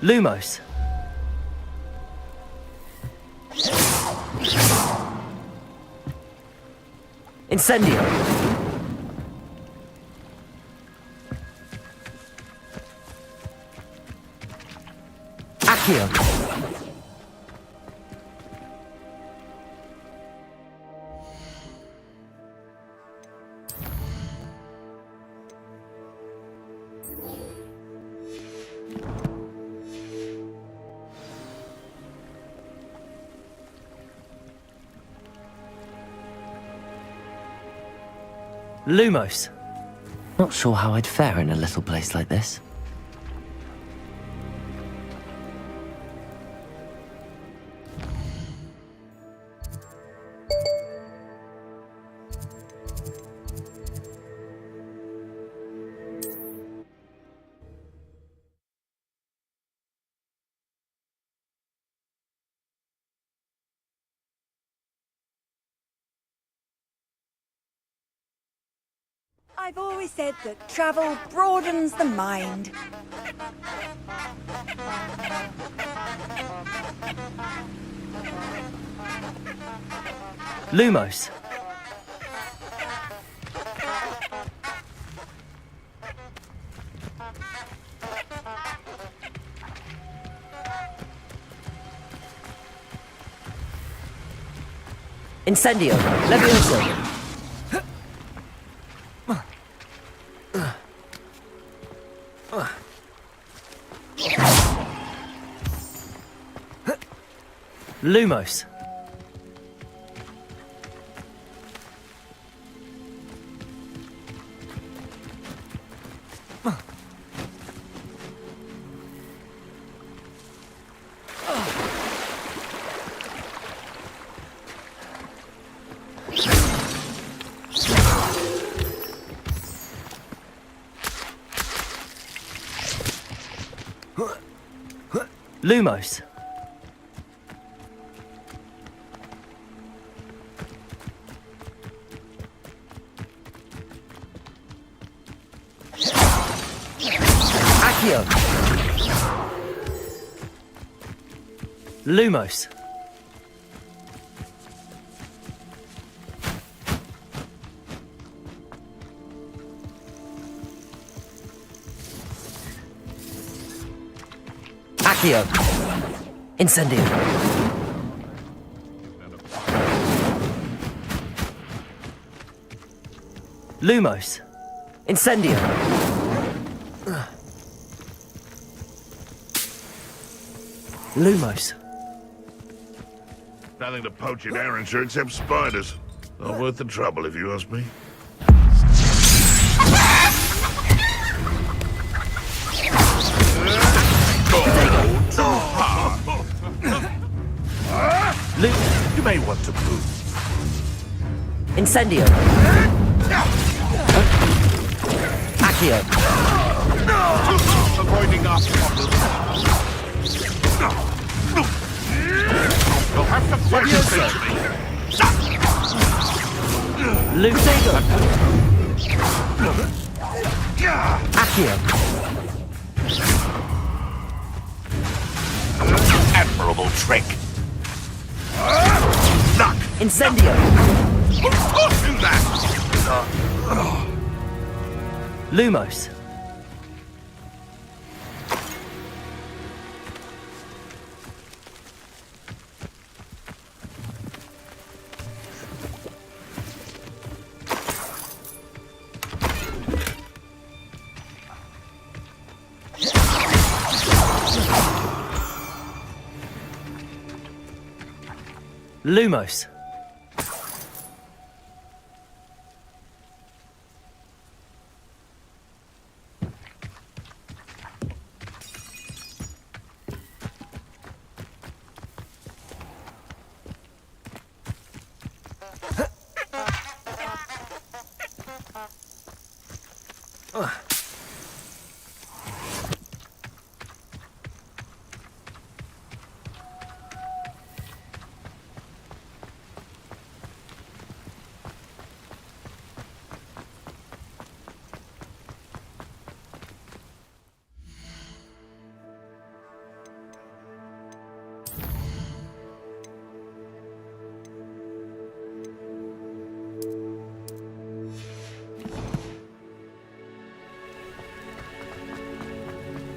Lumos. Incendio. Accio. Lumos. Not sure how I'd fare in a little place like this. I've always said that travel broadens the mind. Lumos. Incendio. Levioso. Lumos. Lumos. Accio. Lumos. Accio. Incendio. Lumos. Incendio. Lumos. Nothing to poach in Arrowshire except spiders. Not worth the trouble, if you ask me. You may want to move. Incendio. Accio. Avoiding our problems. You'll have to fight against me. Lucego. Accio. Admirable trick. Knock. Incendio. Do that. Lumos. Lumos.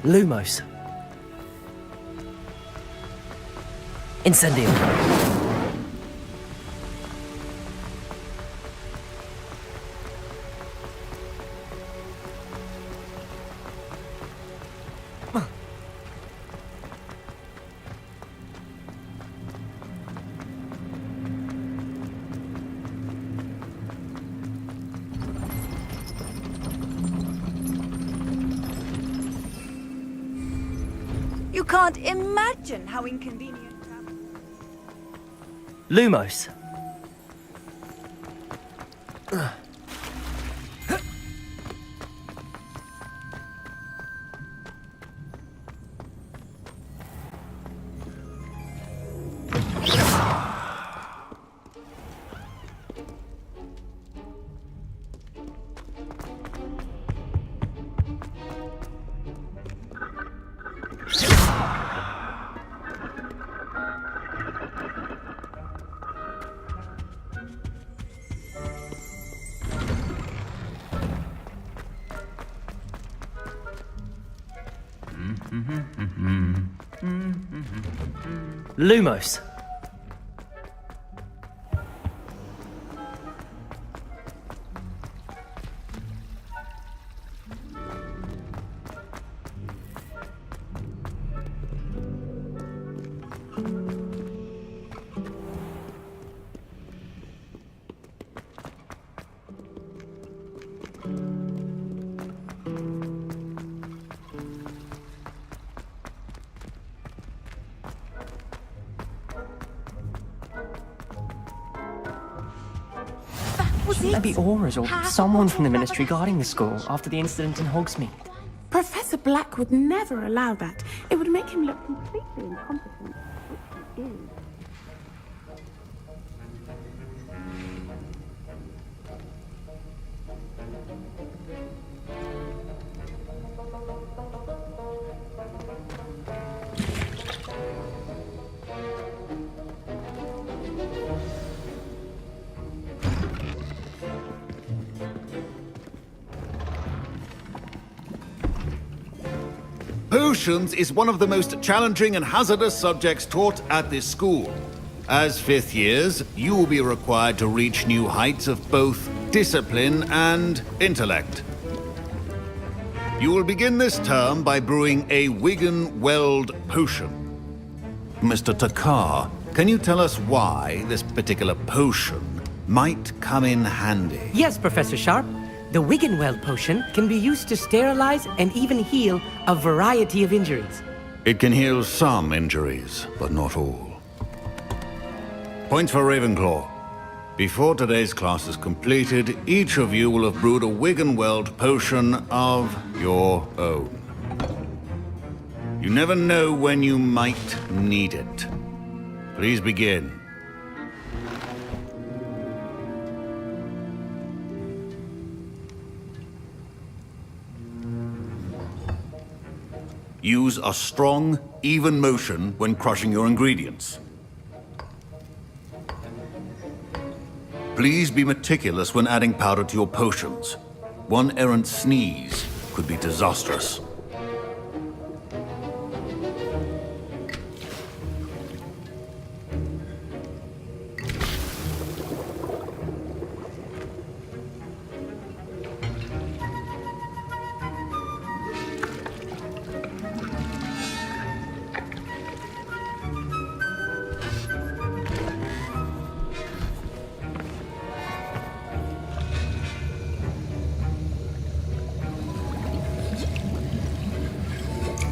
Lumos. Incendio. You can't imagine how inconvenient travel. Lumos. Lumos. Maybe Aura's or someone from the Ministry guarding the school after the incident in Hogsmeade. Professor Black would never allow that. It would make him look completely incompetent, which he is. Potions is one of the most challenging and hazardous subjects taught at this school. As fifth years, you will be required to reach new heights of both discipline and intellect. You will begin this term by brewing a Wigan-Weld potion. Mr. Takar, can you tell us why this particular potion might come in handy? Yes, Professor Sharp. The Wiggenweld potion can be used to sterilize and even heal a variety of injuries. It can heal some injuries, but not all. Point for Ravenclaw. Before today's class is completed, each of you will have brewed a Wiggenweld potion of your own. You never know when you might need it. Please begin. Use a strong, even motion when crushing your ingredients. Please be meticulous when adding powder to your potions. One errant sneeze could be disastrous.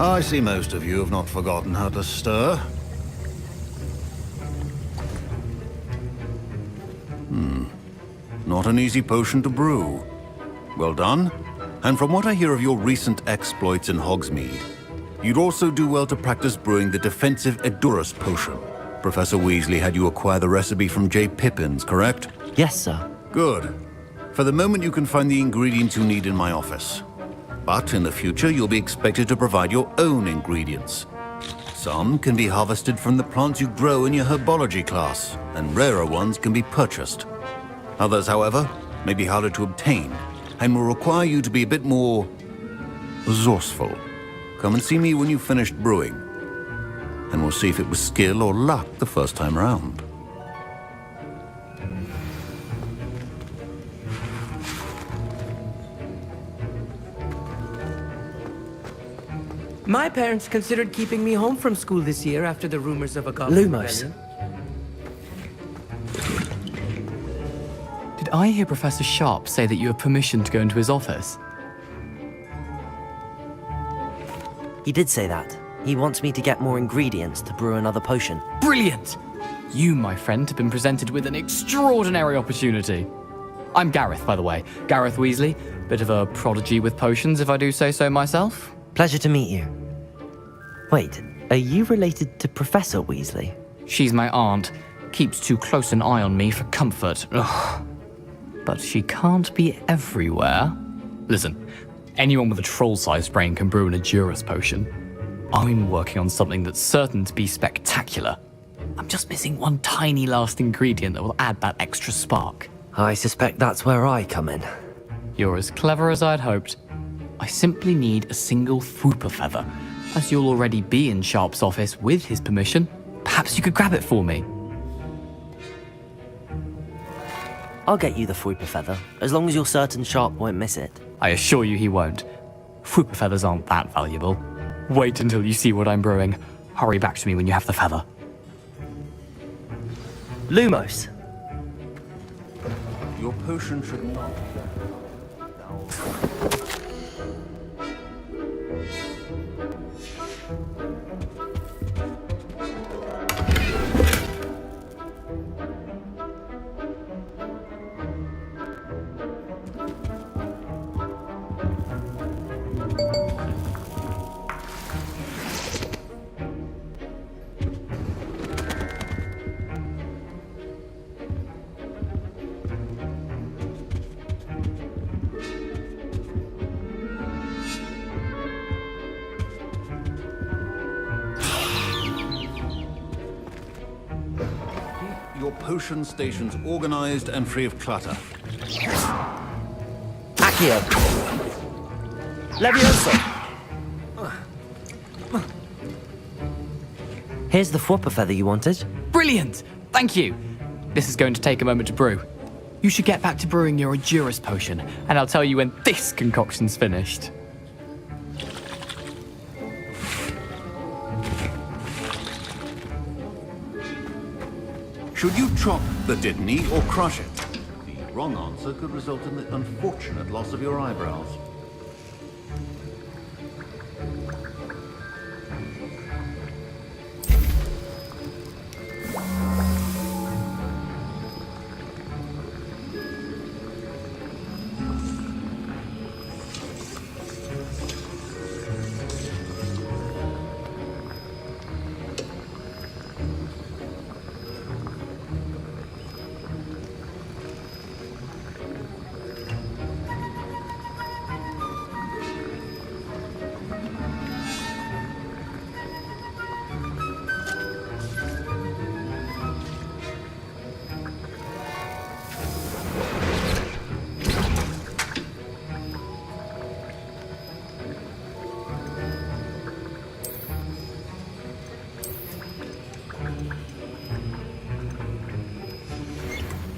I see most of you have not forgotten how to stir. Not an easy potion to brew. Well done. And from what I hear of your recent exploits in Hogsmeade, you'd also do well to practice brewing the defensive Edurus potion. Professor Weasley had you acquire the recipe from J. Pippin's, correct? Yes, sir. Good. For the moment, you can find the ingredients you need in my office. But in the future, you'll be expected to provide your own ingredients. Some can be harvested from the plants you grow in your herbology class, and rarer ones can be purchased. Others, however, may be harder to obtain, and will require you to be a bit more resourceful. Come and see me when you've finished brewing. And we'll see if it was skill or luck the first time round. My parents considered keeping me home from school this year after the rumors of a goblin Lumos. rebellion. Did I hear Professor Sharp say that you have permission to go into his office? He did say that. He wants me to get more ingredients to brew another potion. Brilliant! You, my friend, have been presented with an extraordinary opportunity. I'm Gareth, by the way. Gareth Weasley. Bit of a prodigy with potions, if I do say so myself. Pleasure to meet you. Wait, are you related to Professor Weasley? She's my aunt. Keeps too close an eye on me for comfort. Ugh. But she can't be everywhere. Listen, anyone with a troll-sized brain can brew an Adurus potion. I'm working on something that's certain to be spectacular. I'm just missing one tiny last ingredient that will add that extra spark. I suspect that's where I come in. You're as clever as I'd hoped. I simply need a single Fwooper feather. As you'll already be in Sharp's office with his permission, perhaps you could grab it for me. I'll get you the Fwooper feather, as long as you're certain Sharp won't miss it. I assure you he won't. Fwooper feathers aren't that valuable. Wait until you see what I'm brewing. Hurry back to me when you have the feather. Lumos. Your potion should not... Your potion stations organized and free of clutter. Accio. Levioso. Here's the Fwooper feather you wanted. Brilliant! Thank you! This is going to take a moment to brew. You should get back to brewing your Adurus potion, and I'll tell you when this concoction's finished. Should you chop the Dittany or crush it? The wrong answer could result in the unfortunate loss of your eyebrows.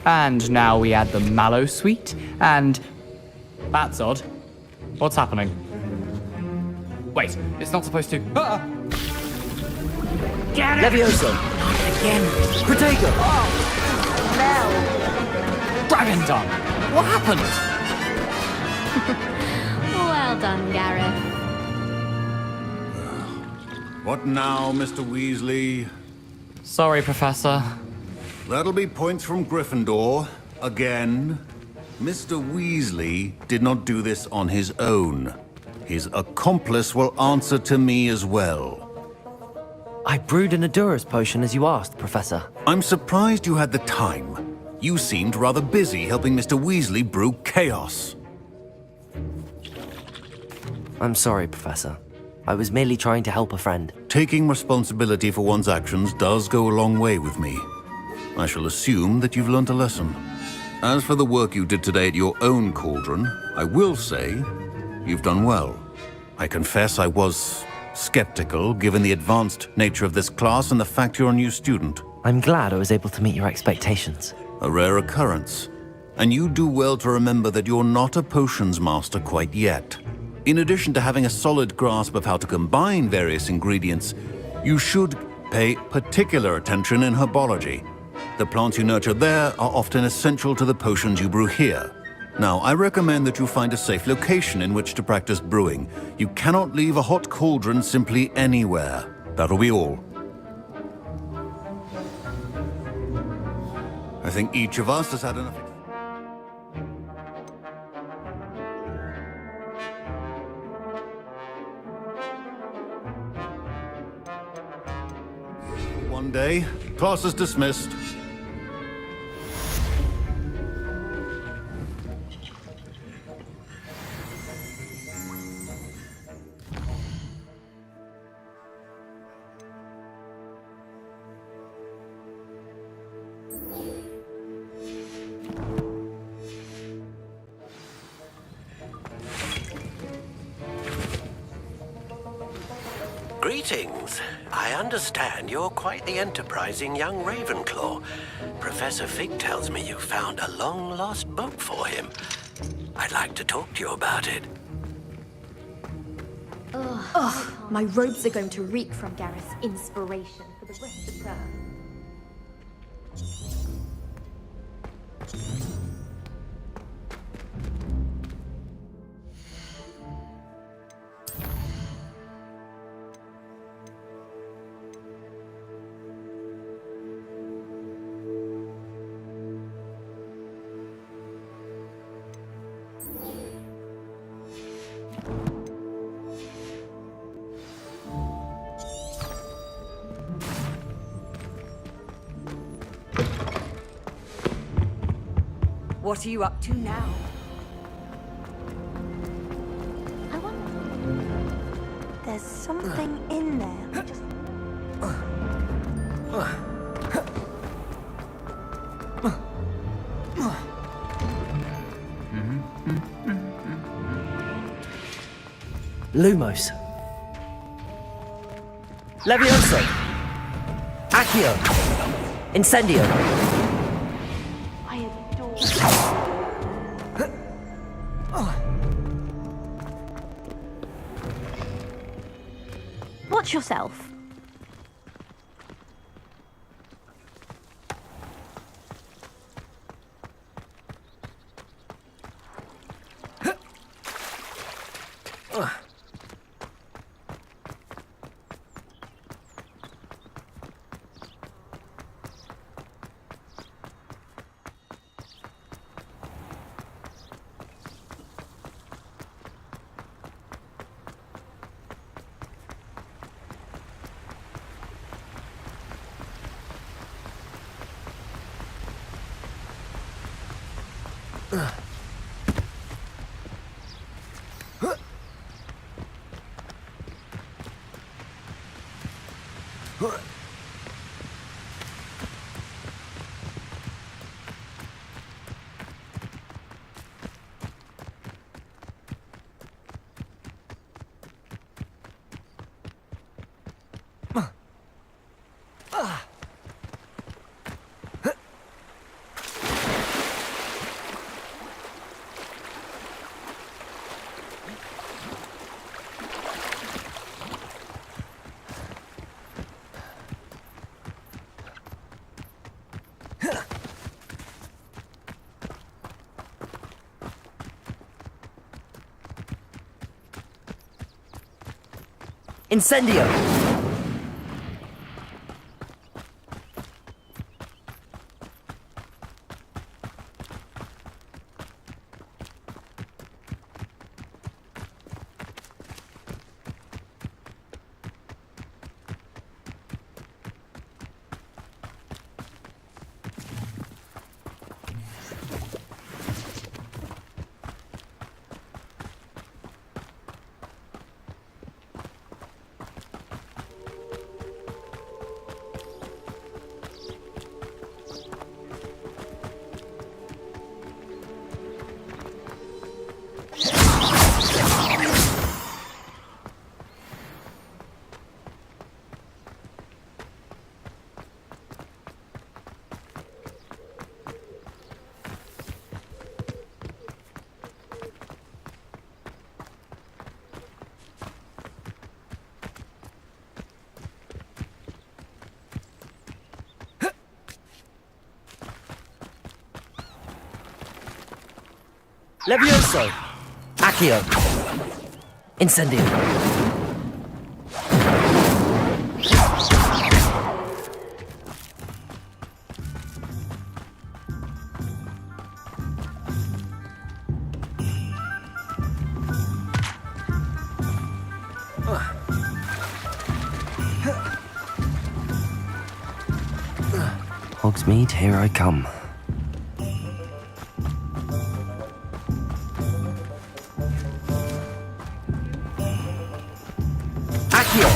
And now we add the mallow sweet, and... That's odd. What's happening? Wait, it's not supposed to... Ah! Get it! Levioso. Again. Protego. Dragon Dung! What happened? Well done, Gareth. What now, Mr. Weasley? Sorry, Professor. That'll be points from Gryffindor. Again. Mr. Weasley did not do this on his own. His accomplice will answer to me as well. I brewed an Adurus potion as you asked, Professor. I'm surprised you had the time. You seemed rather busy helping Mr. Weasley brew chaos. I'm sorry, Professor. I was merely trying to help a friend. Taking responsibility for one's actions does go a long way with me. I shall assume that you've learnt a lesson. As for the work you did today at your own cauldron, I will say you've done well. I confess I was skeptical given the advanced nature of this class and the fact you're a new student. I'm glad I was able to meet your expectations. A rare occurrence. And you do well to remember that you're not a potions master quite yet. In addition to having a solid grasp of how to combine various ingredients, you should pay particular attention in herbology. The plants you nurture there are often essential to the potions you brew here. Now, I recommend that you find a safe location in which to practice brewing. You cannot leave a hot cauldron simply anywhere. That'll be all. I think each of us has had enough. One day, class is dismissed. Greetings. I understand you're quite the enterprising young Ravenclaw. Professor Fig tells me you found a long-lost book for him. I'd like to talk to you about it. Ugh, my robes are going to reek from Gareth's inspiration for the rest of the term. What are you up to now? I wonder. There's something in there. Lumos. Levioso. Accio. Incendio. I adore. Watch yourself. Incendio! Levioso! Accio! Incendio! Hogsmeade, here I come. Accio!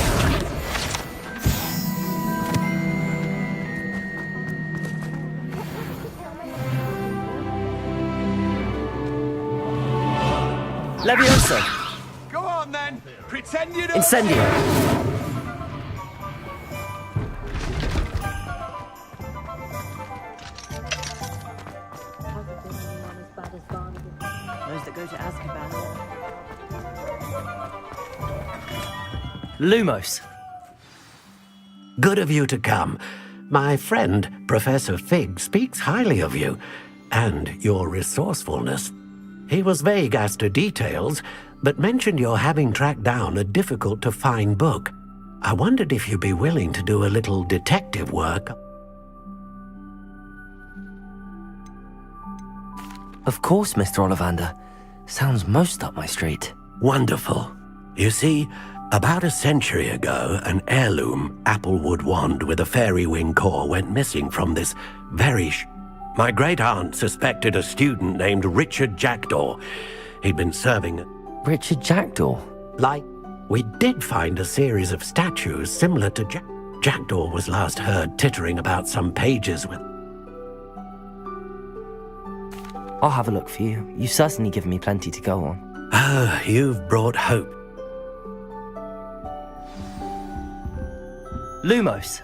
Levioso! Go on then! Pretend you don't. Incendio! Those that go to Azkaban. Lumos! Good of you to come. My friend, Professor Fig, speaks highly of you and your resourcefulness. He was vague as to details, but mentioned your having tracked down a difficult-to-find book. I wondered if you'd be willing to do a little detective work. Of course, Mr. Ollivander. Sounds most up my street. Wonderful. You see, about a century ago, an heirloom applewood wand with a fairy wing core went missing from this My great-aunt suspected a student named Richard Jackdaw. He'd been serving... Richard Jackdaw? We did find a series of statues similar to Jackdaw was last heard tittering about some pages with... I'll have a look for you. You've certainly given me plenty to go on. Oh, you've brought hope. Lumos!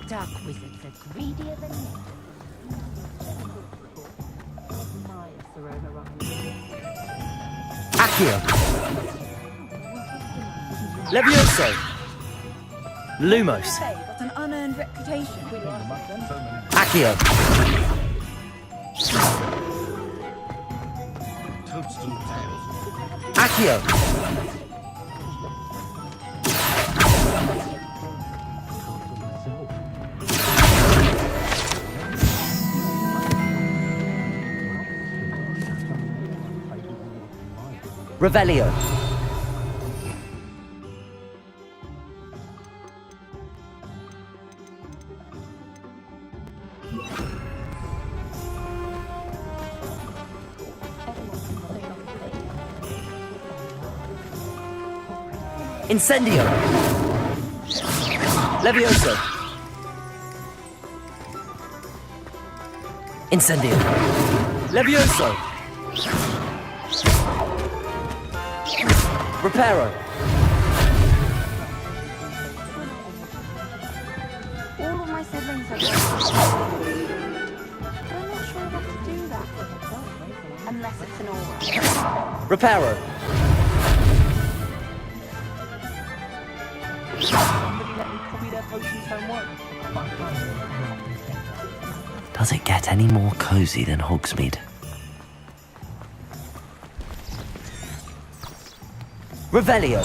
Dark wizards are greedier than me. Accio! Levioso! Lumos! Got an unearned reputation. Accio! Accio! Revelio. Incendio. Levioso. Incendio. Levioso. Reparo. All of my siblings have but I'm not sure how to do that. Unless it's an aura. Reparo. Somebody let me copy their potions homework. Does it get any more cozy than Hogsmeade? Revelio.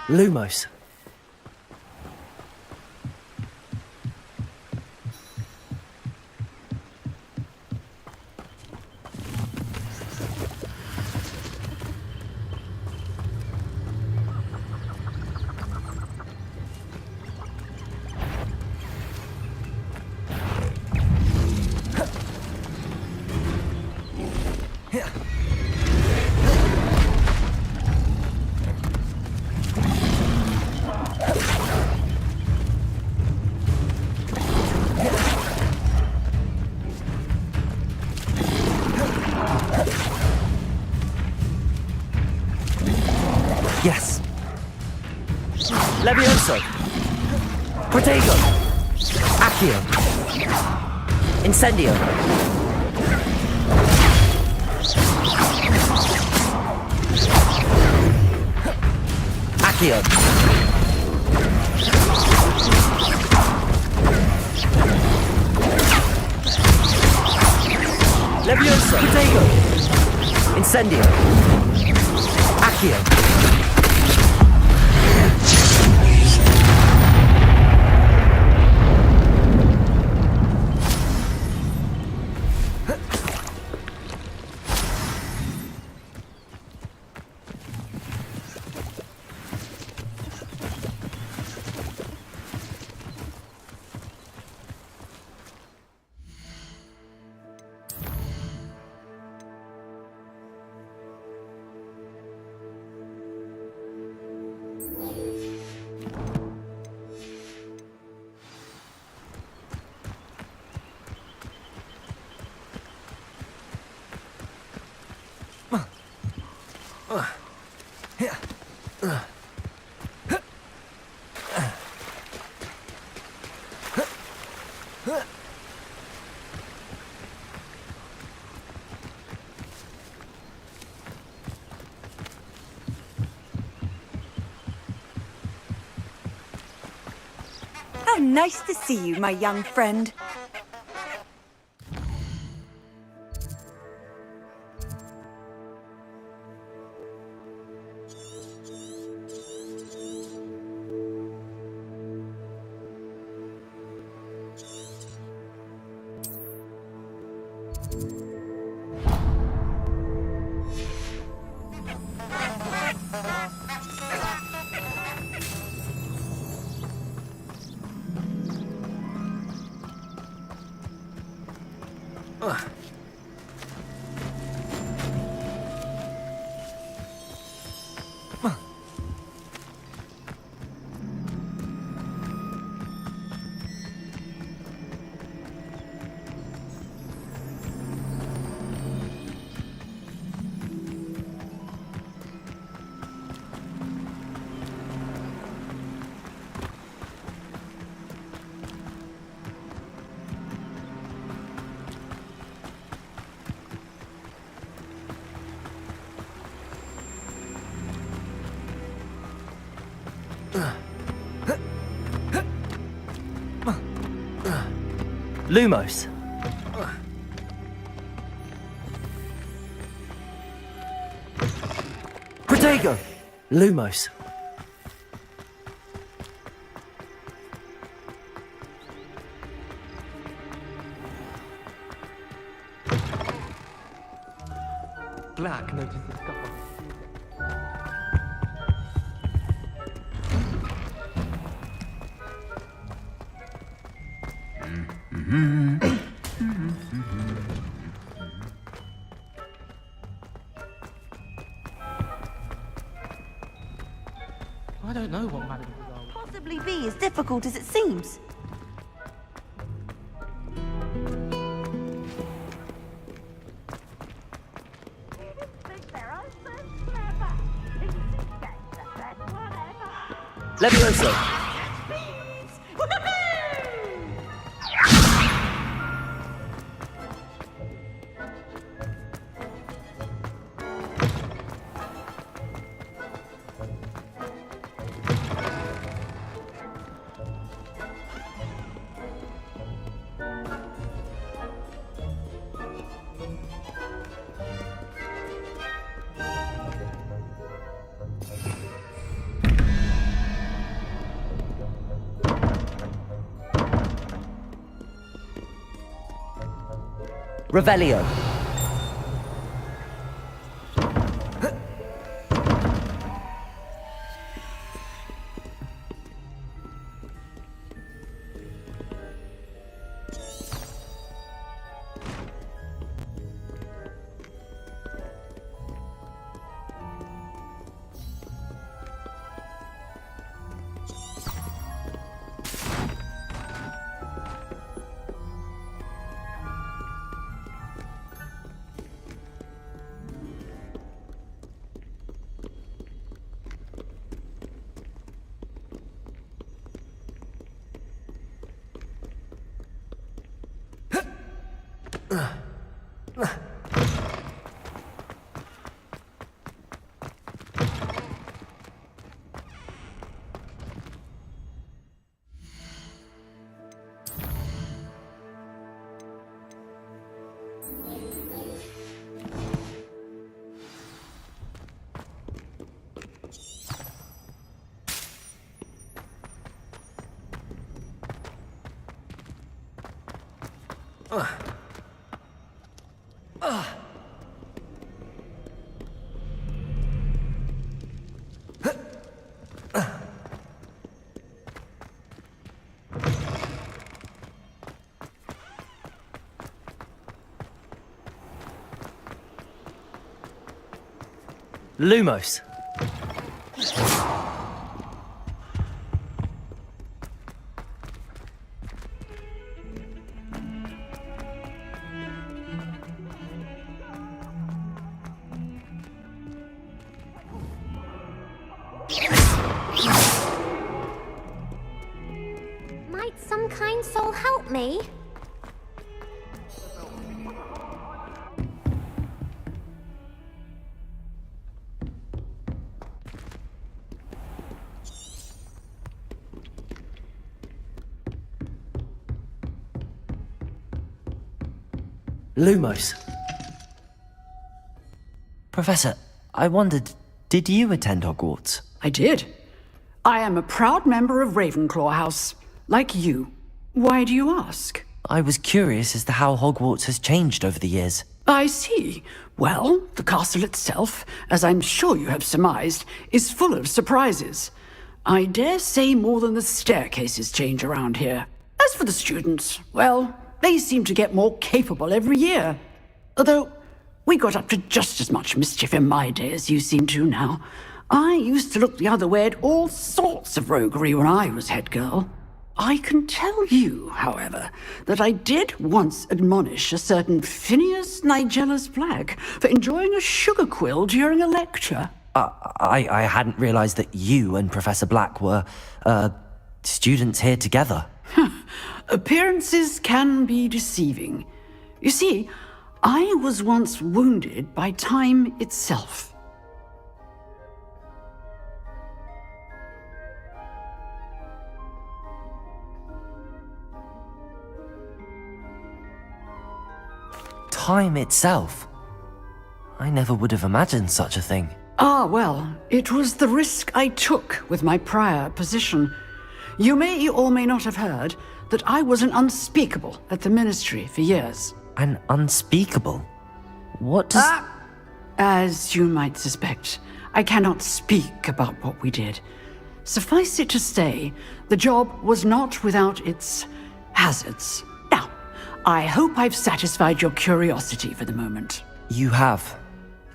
Lumos. Yes. Levioso. Protego. Accio. Incendio. Accio. Levioso. Protego. Incendio. Accio. How nice to see you, my young friend. Lumos. Protego. Lumos. Black noticed the scuff on I don't know what Madame Possibly be as difficult as it seems. Levioso. Revelio. Lumos. Might some kind soul help me? Lumos. Professor, I wondered, did you attend Hogwarts? I did. I am a proud member of Ravenclaw House, like you. Why do you ask? I was curious as to how Hogwarts has changed over the years. I see. Well, the castle itself, as I'm sure you have surmised, is full of surprises. I dare say more than the staircases change around here. As for the students, well, they seem to get more capable every year. Although, we got up to just as much mischief in my day as you seem to now. I used to look the other way at all sorts of roguery when I was head girl. I can tell you, however, that I did once admonish a certain Phineas Nigellus Black for enjoying a sugar quill during a lecture. I hadn't realized that you and Professor Black were, students here together. Appearances can be deceiving. You see, I was once wounded by time itself. Time itself? I never would have imagined such a thing. Ah, well, it was the risk I took with my prior position. You may or may not have heard that I was an unspeakable at the Ministry for years. An unspeakable? What does... As you might suspect, I cannot speak about what we did. Suffice it to say, the job was not without its hazards. Now, I hope I've satisfied your curiosity for the moment. You have.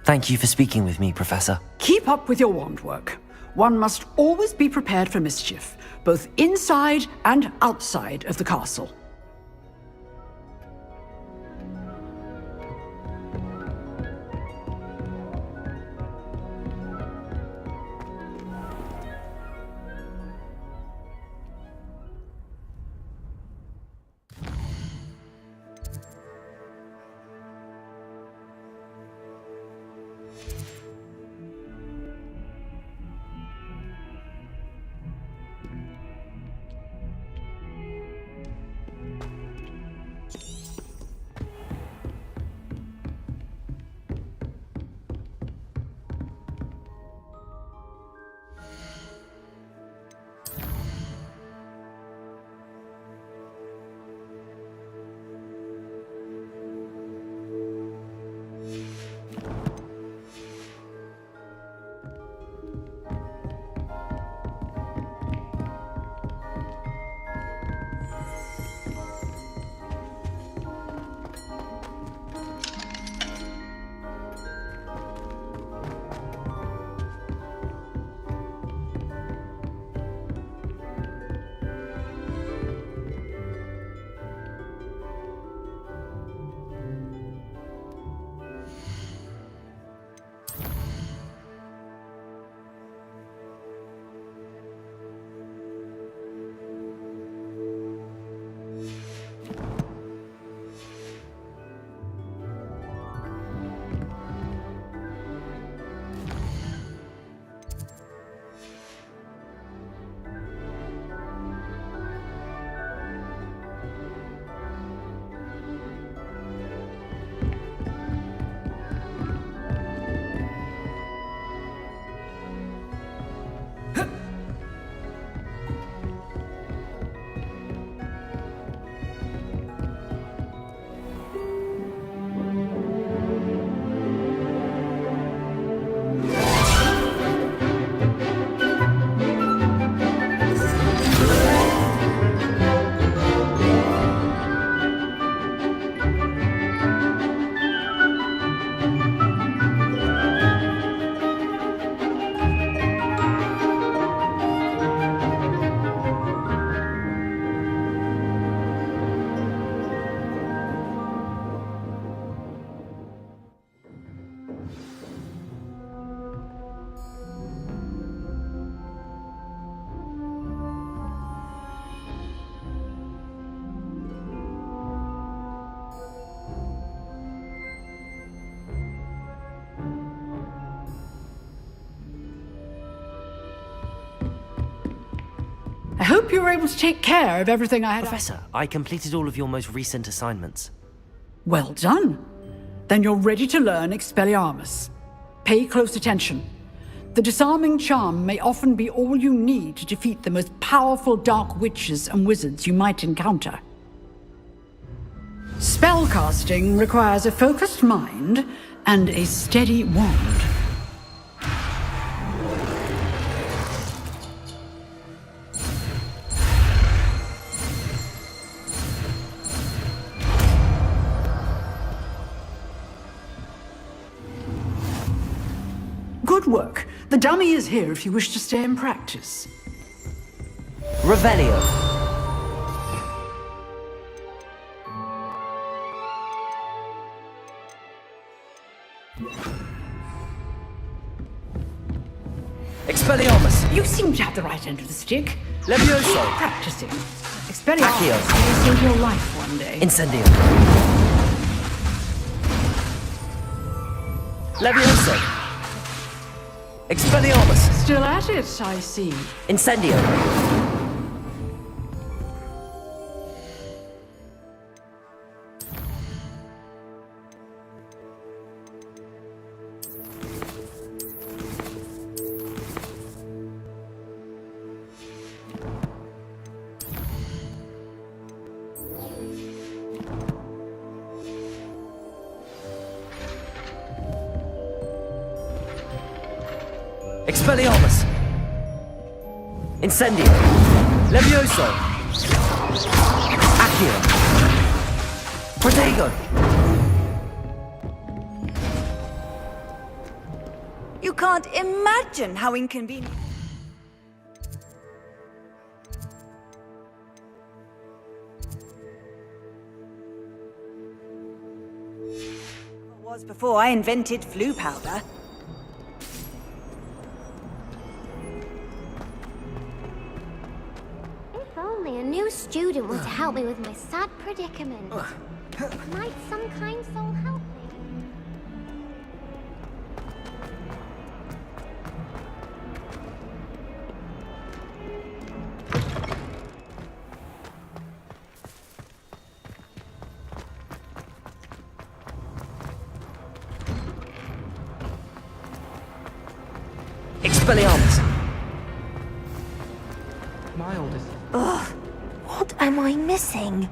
Thank you for speaking with me, Professor. Keep up with your wand work. One must always be prepared for mischief, both inside and outside of the castle. hope you were able to take care of everything I had. Professor, I completed all of your most recent assignments. Well done. Then you're ready to learn Expelliarmus. Pay close attention. The disarming charm may often be all you need to defeat the most powerful dark witches and wizards you might encounter. Spellcasting requires a focused mind and a steady wand. Good work. The dummy is here if you wish to stay and practice. Revelio. Expelliarmus. You seem to have the right end of the stick. Levioso. Keep practicing. Expelliarmus may save your life one day. Incendio. Levioso. Expelliarmus. Still at it, I see. Incendio. Expelliarmus. Incendio. Levioso. Accio. Protego. You can't imagine how inconvenient. It was before I invented flu powder. If only a new student were to help me with my sad predicament. Might some kind soul help me? Expelliarmus. My oldest. Ugh, what am I missing?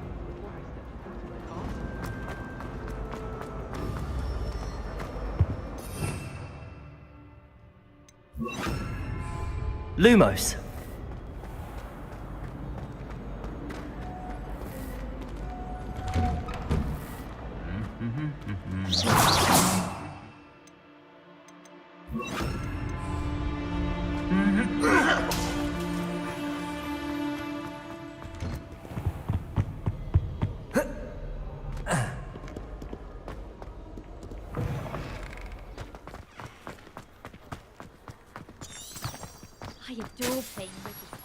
Lumos. I adore playing with you.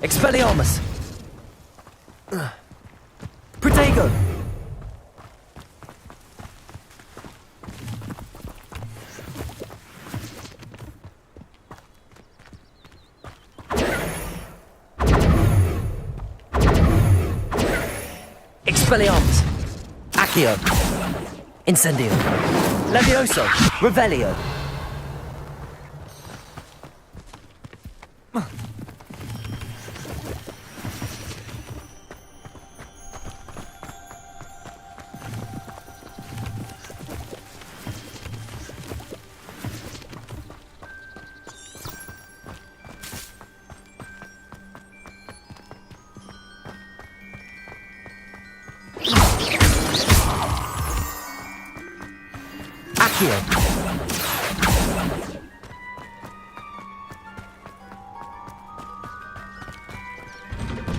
Expelliarmus! Protego! Expelliarmus! Accio! Incendio! Levioso! Revelio!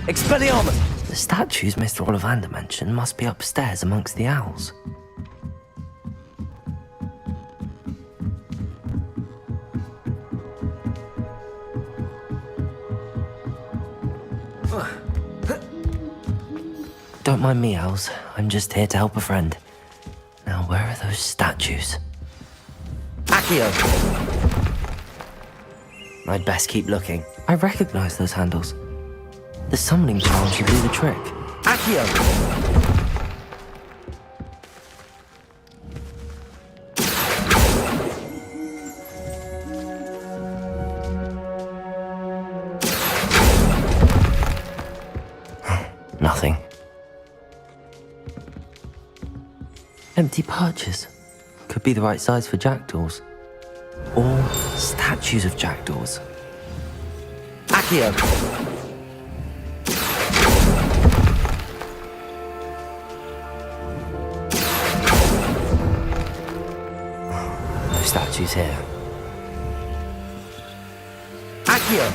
Expelliarmus! The statues Mr. Ollivander mentioned must be upstairs amongst the owls. Don't mind me, owls. I'm just here to help a friend. Now, where are those statues? Accio! I'd best keep looking. I recognize those handles. The summoning charm should do the trick. Accio! Nothing. Empty perches. Could be the right size for jackdaws. Or statues of jackdaws. Accio! Statues here. Accio!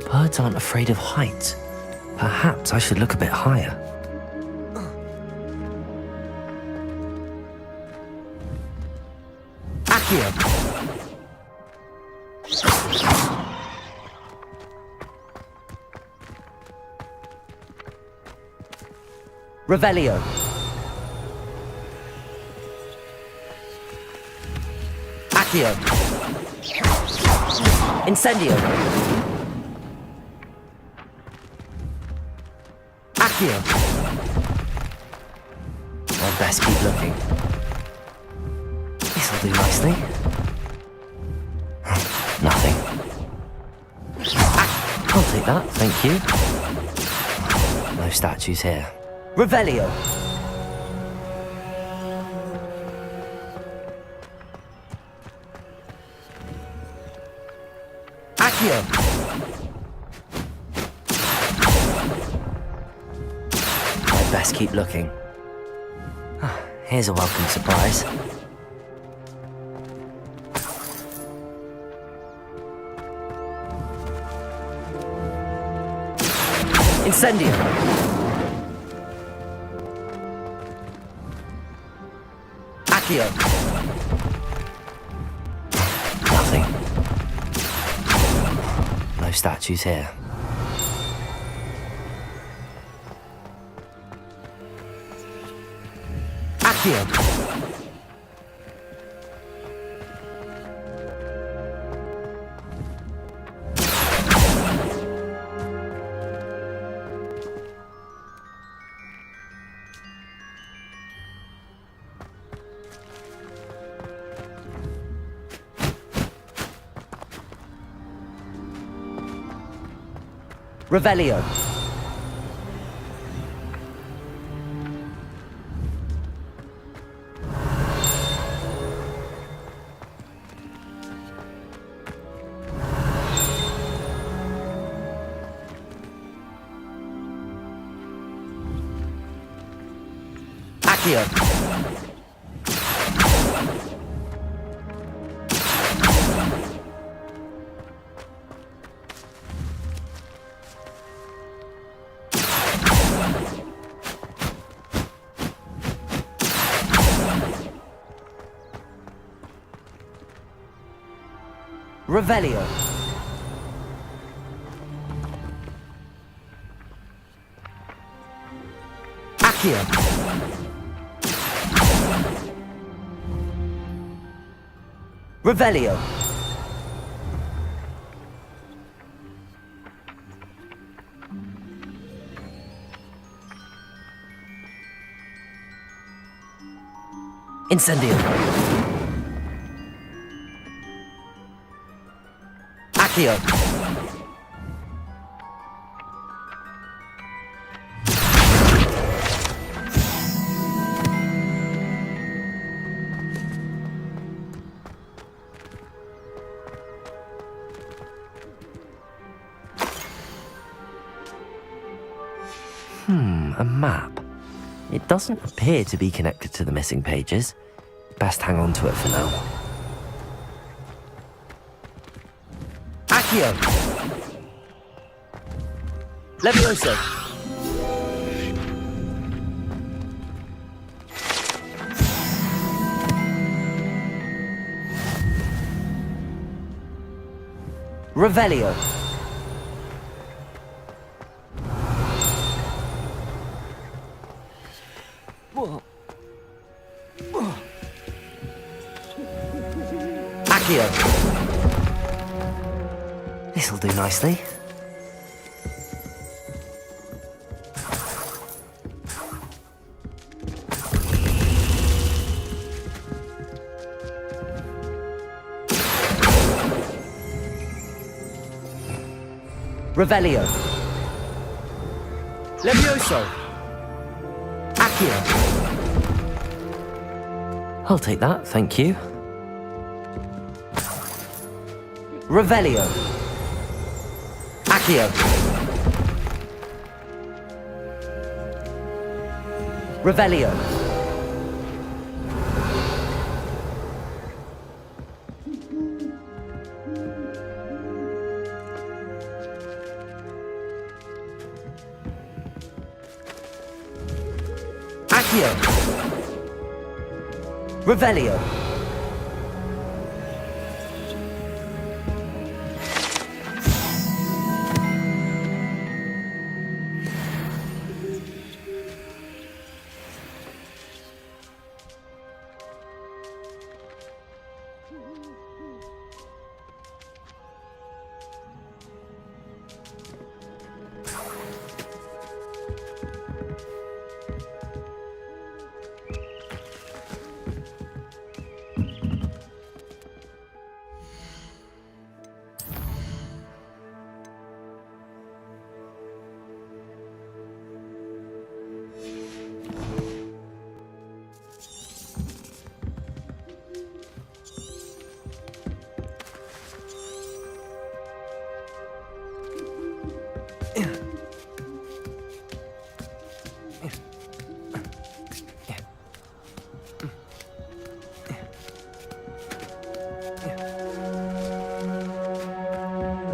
Birds aren't afraid of heights. Perhaps I should look a bit higher. Revelio. Accio. Incendio. Accio. I'd best keep looking. This'll do nicely. Nothing. I'll take that, thank you. No statues here. Revelio. Accio. I'd best keep looking. Here's a welcome surprise. Incendio. Accio. Nothing. No statues here. Accio. Revelio. Accio. Revelio. Accio. Revelio. Incendio. Accio. A map. It doesn't appear to be connected to the missing pages. Best hang on to it for now. Accio! Levioso! Revelio! Accio! This'll do nicely. Revelio. Levioso. Accio. I'll take that, thank you. Revelio. Accio. Revelio. Accio. Revelio.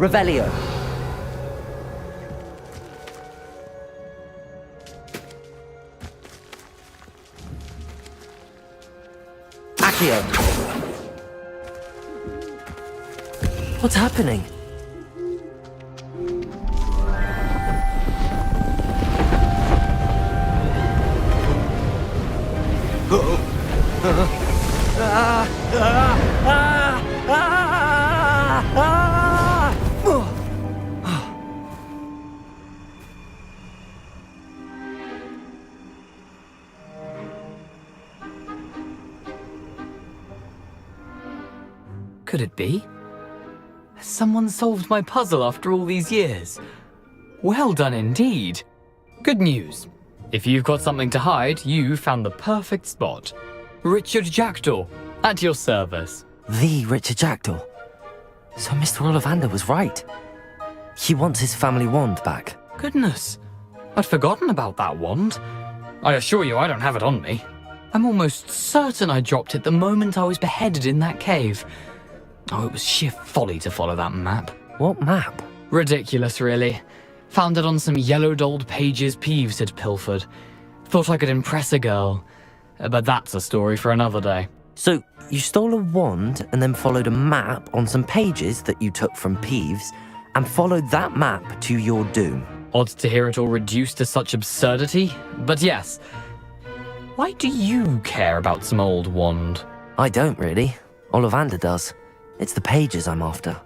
Revelio. Accio. What's happening? Could it be? Has someone solved my puzzle after all these years? Well done indeed. Good news. If you've got something to hide, you found the perfect spot. Richard Jackdaw, at your service. The Richard Jackdaw. So Mr. Ollivander was right. He wants his family wand back. Goodness, I'd forgotten about that wand. I assure you I don't have it on me. I'm almost certain I dropped it the moment I was beheaded in that cave. Oh, it was sheer folly to follow that map. What map? Ridiculous, really. Found it on some yellowed old pages Peeves had pilfered. Thought I could impress a girl. But that's a story for another day. So, you stole a wand and then followed a map on some pages that you took from Peeves and followed that map to your doom. Odd to hear it all reduced to such absurdity, but yes. Why do you care about some old wand? I don't really. Ollivander does. It's the pages I'm after.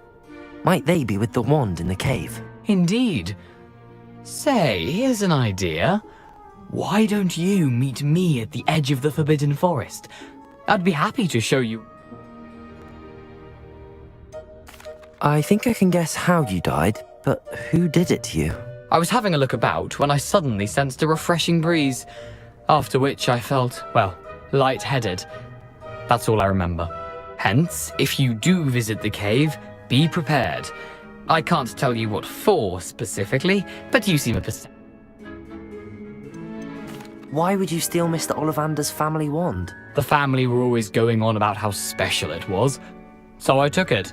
Might they be with the wand in the cave? Indeed. Say, here's an idea. Why don't you meet me at the edge of the Forbidden Forest? I'd be happy to show you. I think I can guess how you died, but who did it to you? I was having a look about when I suddenly sensed a refreshing breeze, after which I felt, well, lightheaded. That's all I remember. Hence, if you do visit the cave, be prepared. I can't tell you what for specifically, but you seem a Why would you steal Mr. Ollivander's family wand? The family were always going on about how special it was, so I took it.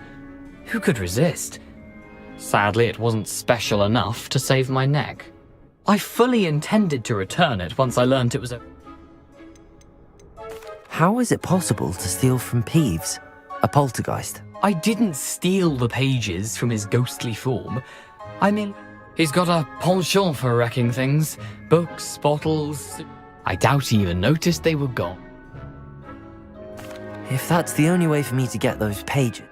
Who could resist? Sadly, it wasn't special enough to save my neck. I fully intended to return it once I learned it was a... How is it possible to steal from Peeves, a poltergeist? I didn't steal the pages from his ghostly form. I mean, he's got a penchant for wrecking things. Books, bottles... I doubt he even noticed they were gone. If that's the only way for me to get those pages...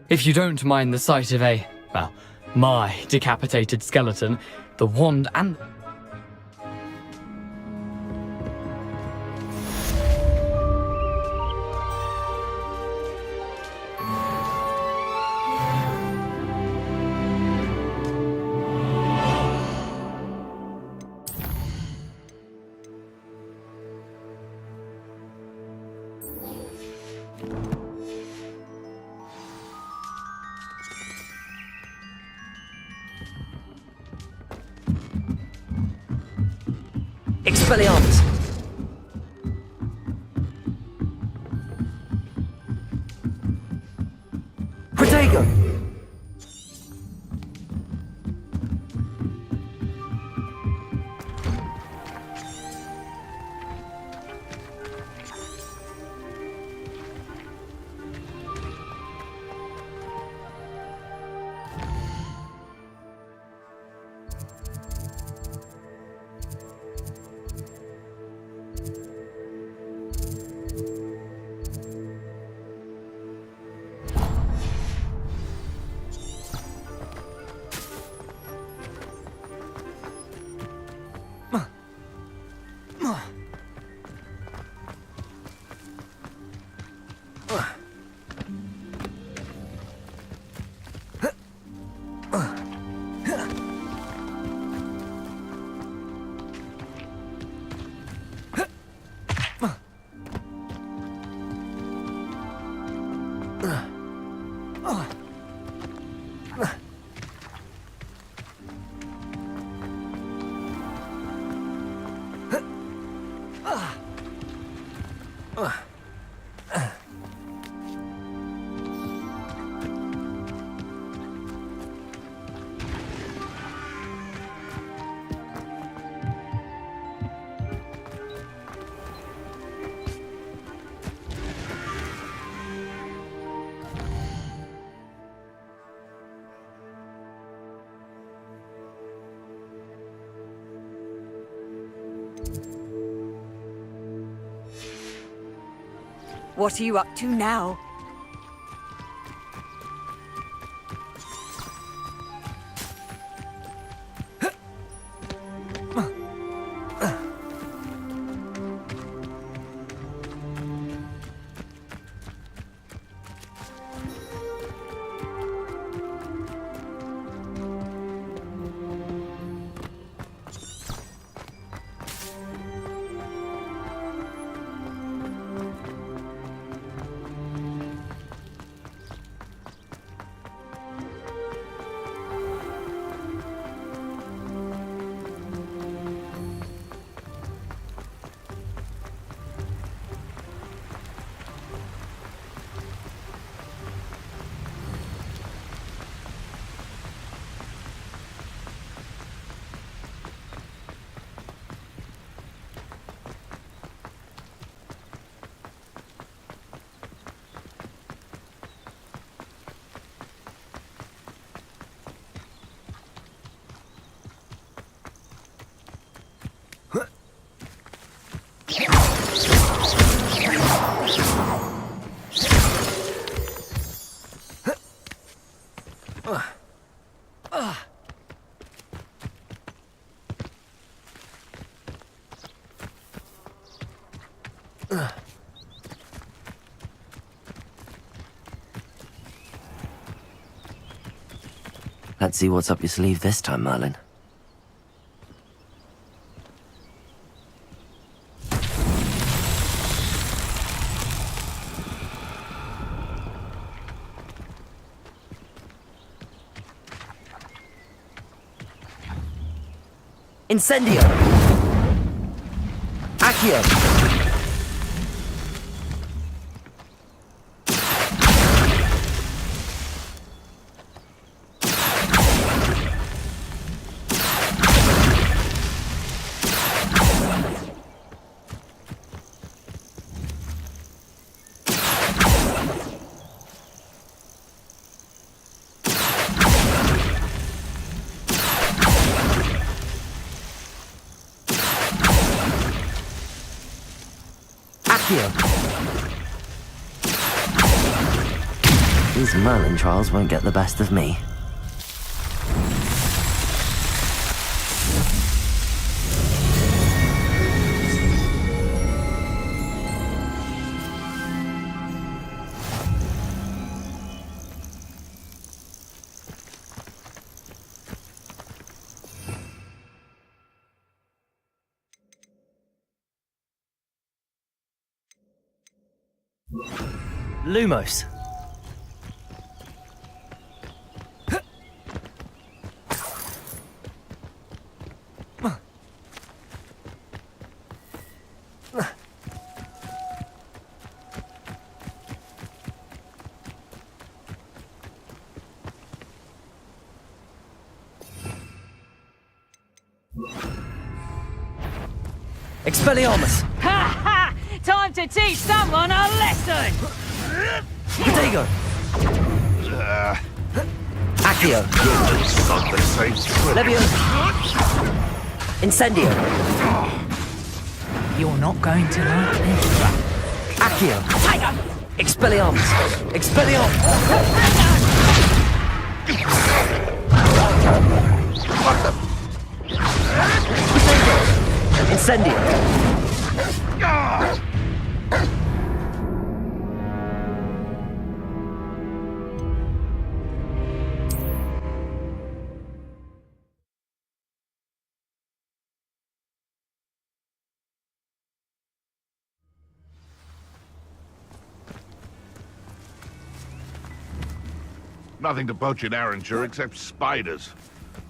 If you don't mind the sight of a, well, my decapitated skeleton, the wand and... Expelliarmus! Protego! What are you up to now? Let's see what's up your sleeve this time, Merlin. Incendio! Accio! These Merlin trials won't get the best of me. Lumos. Expelliarmus! Ha ha! Time to teach someone a lesson! Protego! Accio! Leviosa! Incendio! You're not going to like me. Accio! Expelliarmus! Expelliarmus! Incendio! Nothing to poach in Arranger except spiders.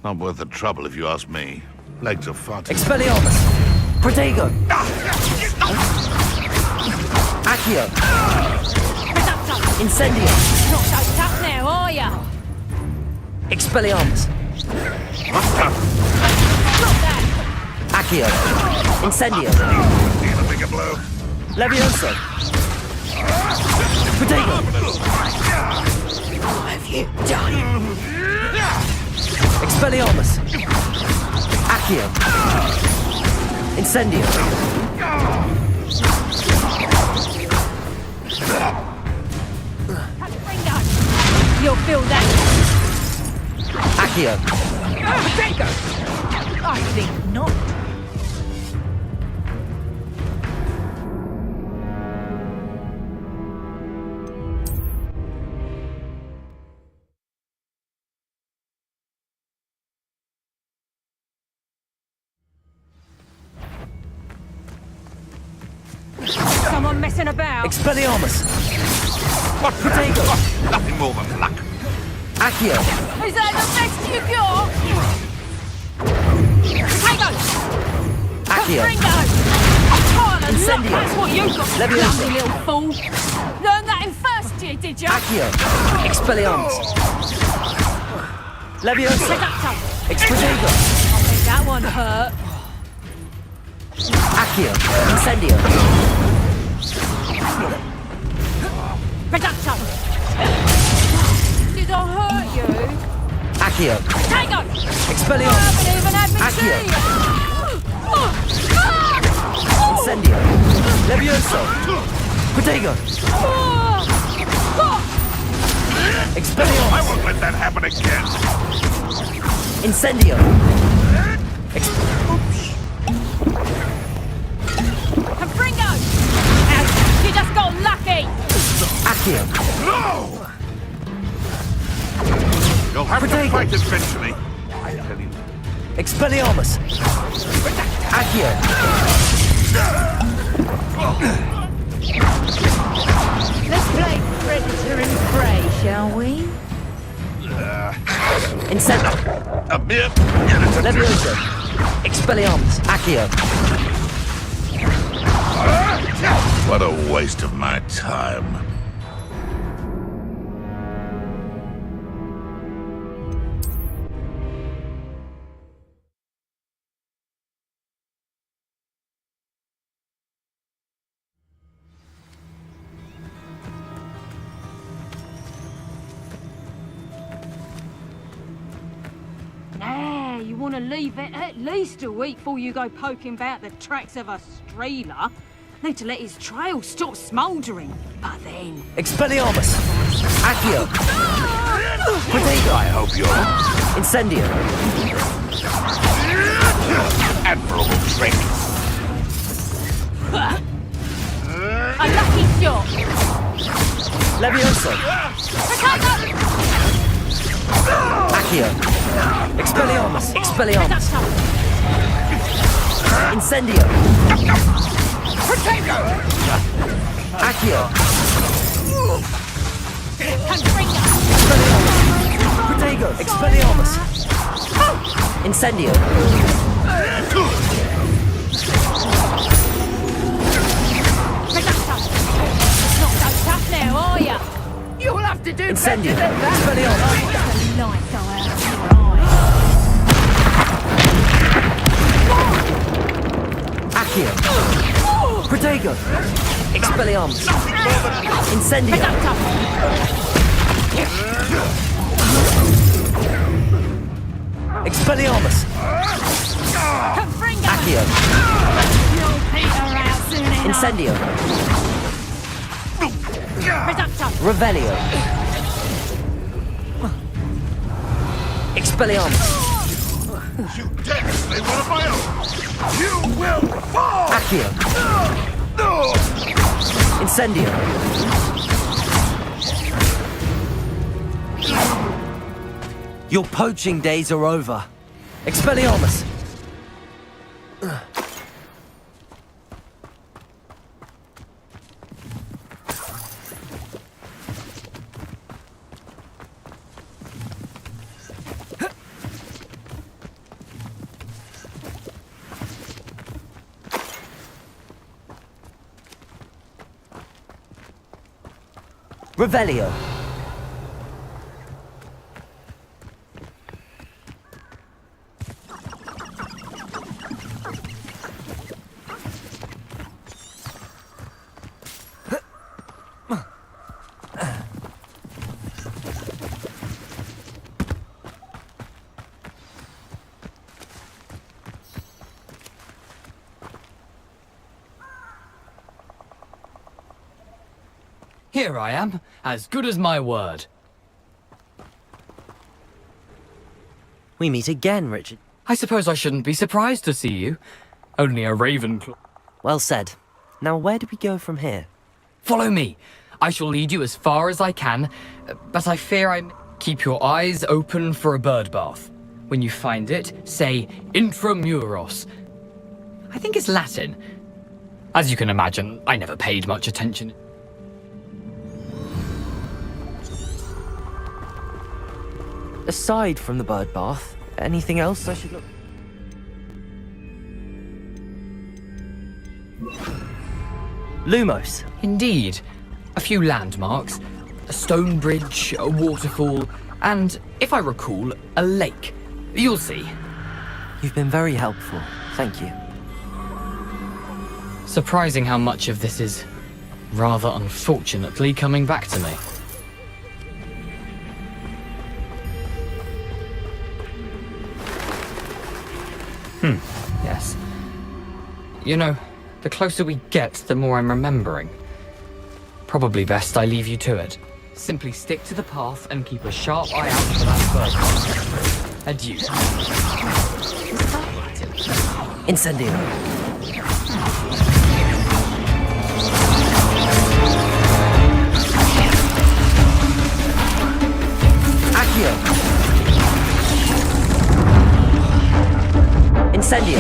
Not worth the trouble if you ask me. Legs are far too... Expelliarmus! Protego! Accio! Incendio! Not so tough now, are ya? Expelliarmus! Accio! Incendio! Need a bigger blow. Leviosa! Protego! What have you done? Expelliarmus! Accio! Incendio! You'll feel that. Accio! I think not. Someone messing about. Expelliarmus! What Protego! Nothing more than luck. Accio! Is that the best you got? Protego! Accio! Incendio! That's what you got, Leviosa! you little fool! Learned that in first year, did you? Accio! Expelliarmus! Leviosa! Protego! I think that one hurt. Accio! Incendio! Reducto! Did I hurt you? Accio! Protego! Expelliarmus! Haven't even had me Accio! see. Incendio! Leviosa! Protego! Expelliarmus! I won't let that happen again. Incendio! Confringo! You just got lucky! Accio! No! You'll have to fight eventually. I tell you. Expelliarmus! Accio! Let's play predator and prey, shall we? Incend... A bit. Levioso! Expelliarmus! Accio! What a waste of my time. Nah, you want to leave it at least a week before you go poking about the tracks of a streeler. Need to let his trail stop smouldering. But then... Expelliarmus! Accio! Protego! I hope you're... Incendio! Admirable trick. A lucky shot! Levioso! Accio! Expelliarmus! Expelliarmus! Incendio! Accio! Protego! Expelliarmus! Incendio! Not so tough now, are ya? You'll have to do Incendio! better than that. Expelliarmus! Light go out of your eyes. Accio! Protego! Expelliarmus! Incendio! Expelliarmus! Accio! You'll peter out soon enough. Incendio! Revelio! Expelliarmus! You dare slay one of my own! You will fall! Accio! Incendio! Your poaching days are over. Expelliarmus! Revelio! Here I am, as good as my word. We meet again, Richard. I suppose I shouldn't be surprised to see you. Only a Ravenclaw. Well said. Now where do we go from here? Follow me. I shall lead you as far as I can, but I fear I... Keep your eyes open for a bird bath. When you find it, say Intramuros. I think it's Latin. As you can imagine, I never paid much attention. Aside from the bird bath, anything else I should look... Lumos. Indeed. A few landmarks. A stone bridge, a waterfall, and, if I recall, a lake. You'll see. You've been very helpful. Thank you. Surprising how much of this is, rather unfortunately, coming back to me. Yes. You know, the closer we get, the more I'm remembering. Probably best I leave you to it. Simply stick to the path and keep a sharp eye out for that bird. Adieu. Incendio. Accio. Incendio.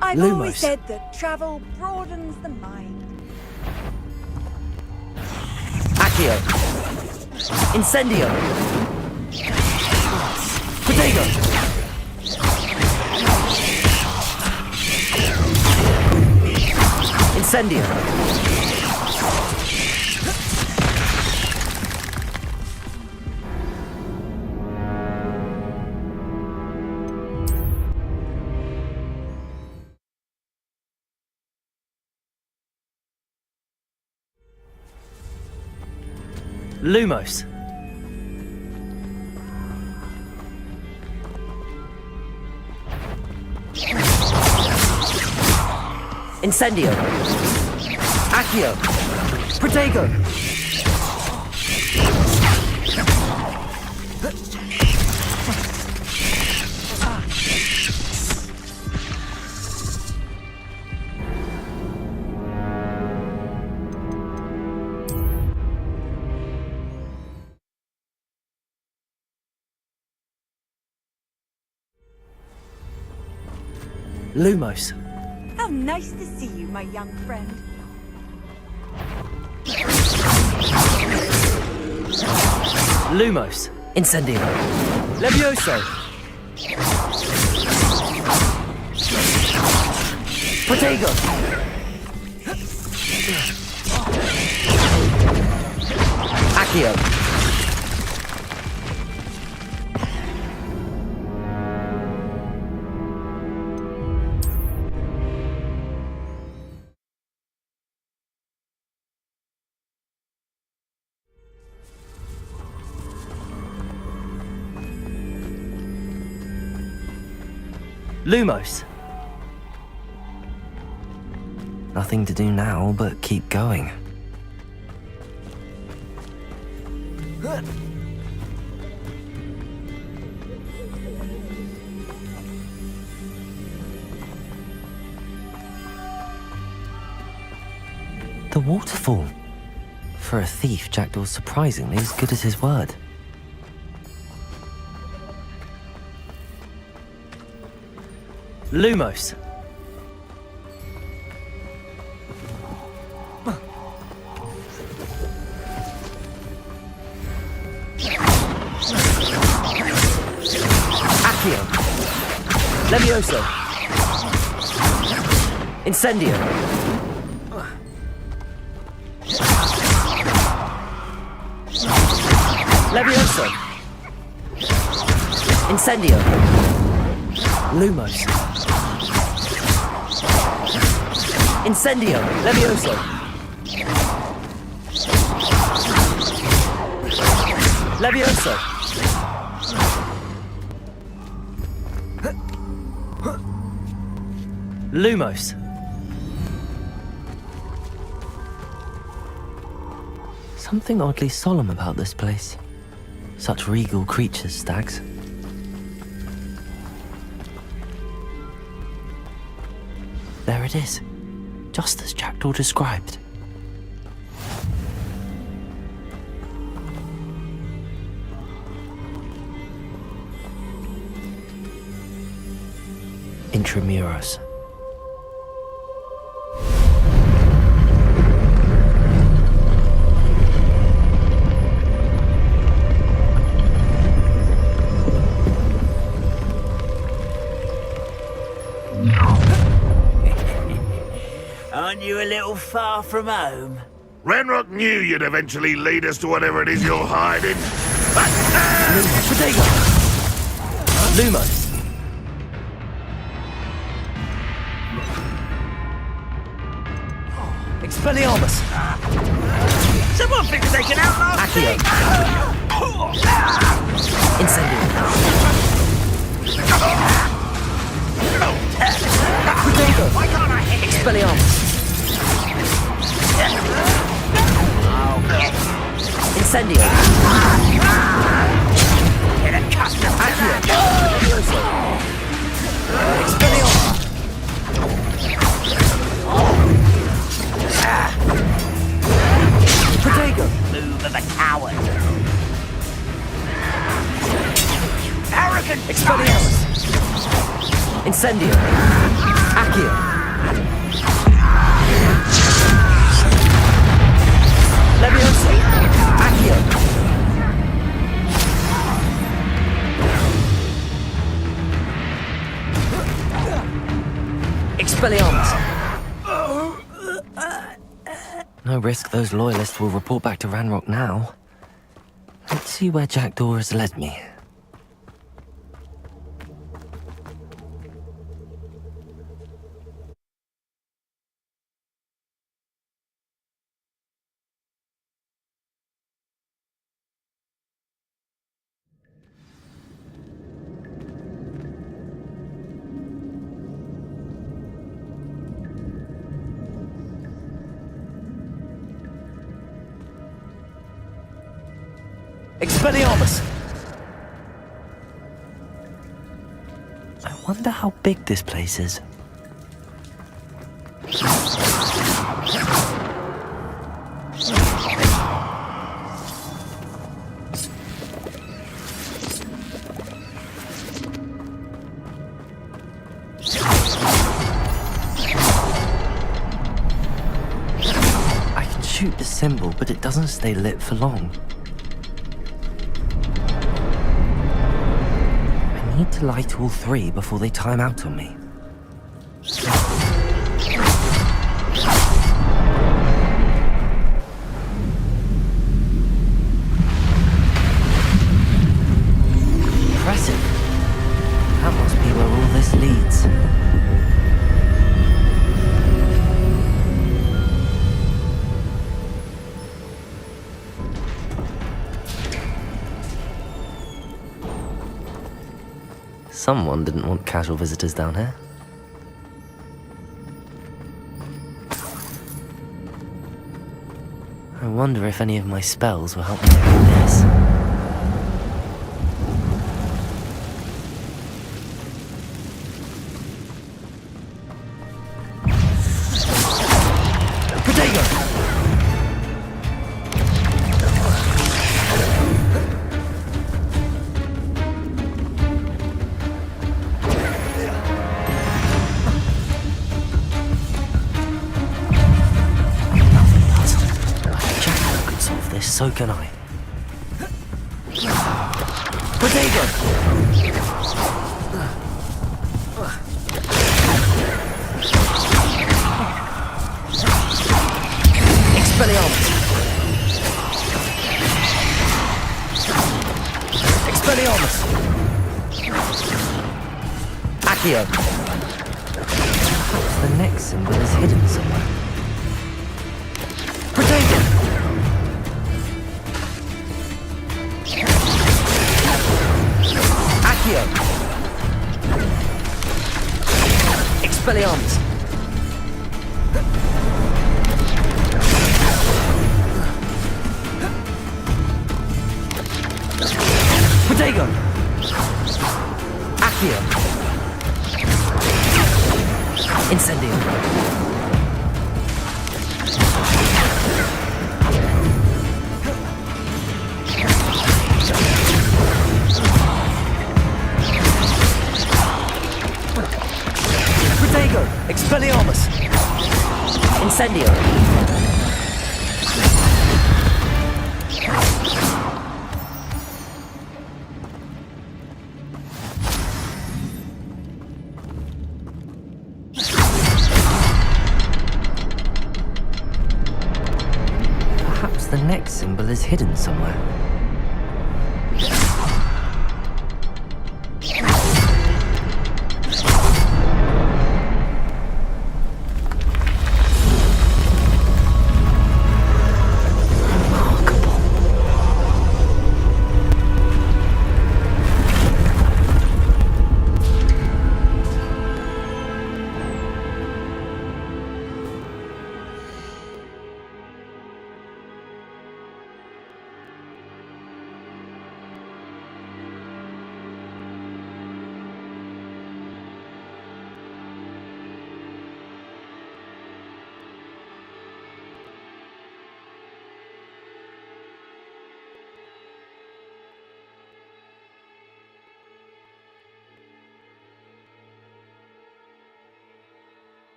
I've Lumos. always said that travel broadens the mind. Accio. Incendio. Protego. Incendio. Lumos. Incendio. Accio. Protego. Lumos. How nice to see you, my young friend. Lumos. Incendio. Levioso. Protego. Accio. Lumos. Nothing to do now but keep going. The waterfall. For a thief, Jackdaw's surprisingly as good as his word. Lumos. Accio. Levioso. Incendio. Levioso. Incendio. Lumos. Incendio. Levioso. Levioso. Lumos. Something oddly solemn about this place. Such regal creatures, stags. There it is, just as Jackdaw described. Intramuros. Aren't you a little far from home? Renrock knew you'd eventually lead us to whatever it is you're hiding. Protego! Lumos. Expelliarmus. Someone thinks they can outlast Accio. Incendio. Protego. Why can't I hit Expelliarmus. Incendio. Incendio! Expelliarmus! Protego! Move of a coward. Arrogant Expelliarmus! Incendio! Accio! Leviosa! Accio! Expelliarmus! No risk those loyalists will report back to Ranrock now. Let's see where Jackdaw has led me. Expelliarmus! I wonder how big this place is. I can shoot the symbol, but it doesn't stay lit for long. I need to light all three before they time out on me. Impressive. That must be where all this leads. Someone didn't want casual visitors down here. I wonder if any of my spells will help me do this. So can I. Protego! Expelliarmus! Expelliarmus! Accio! Perhaps the next symbol is hidden somewhere. Protego! Expelliarmus! Protego! Accio! Incendio! Expelliarmus! Incendio! Perhaps the next symbol is hidden somewhere.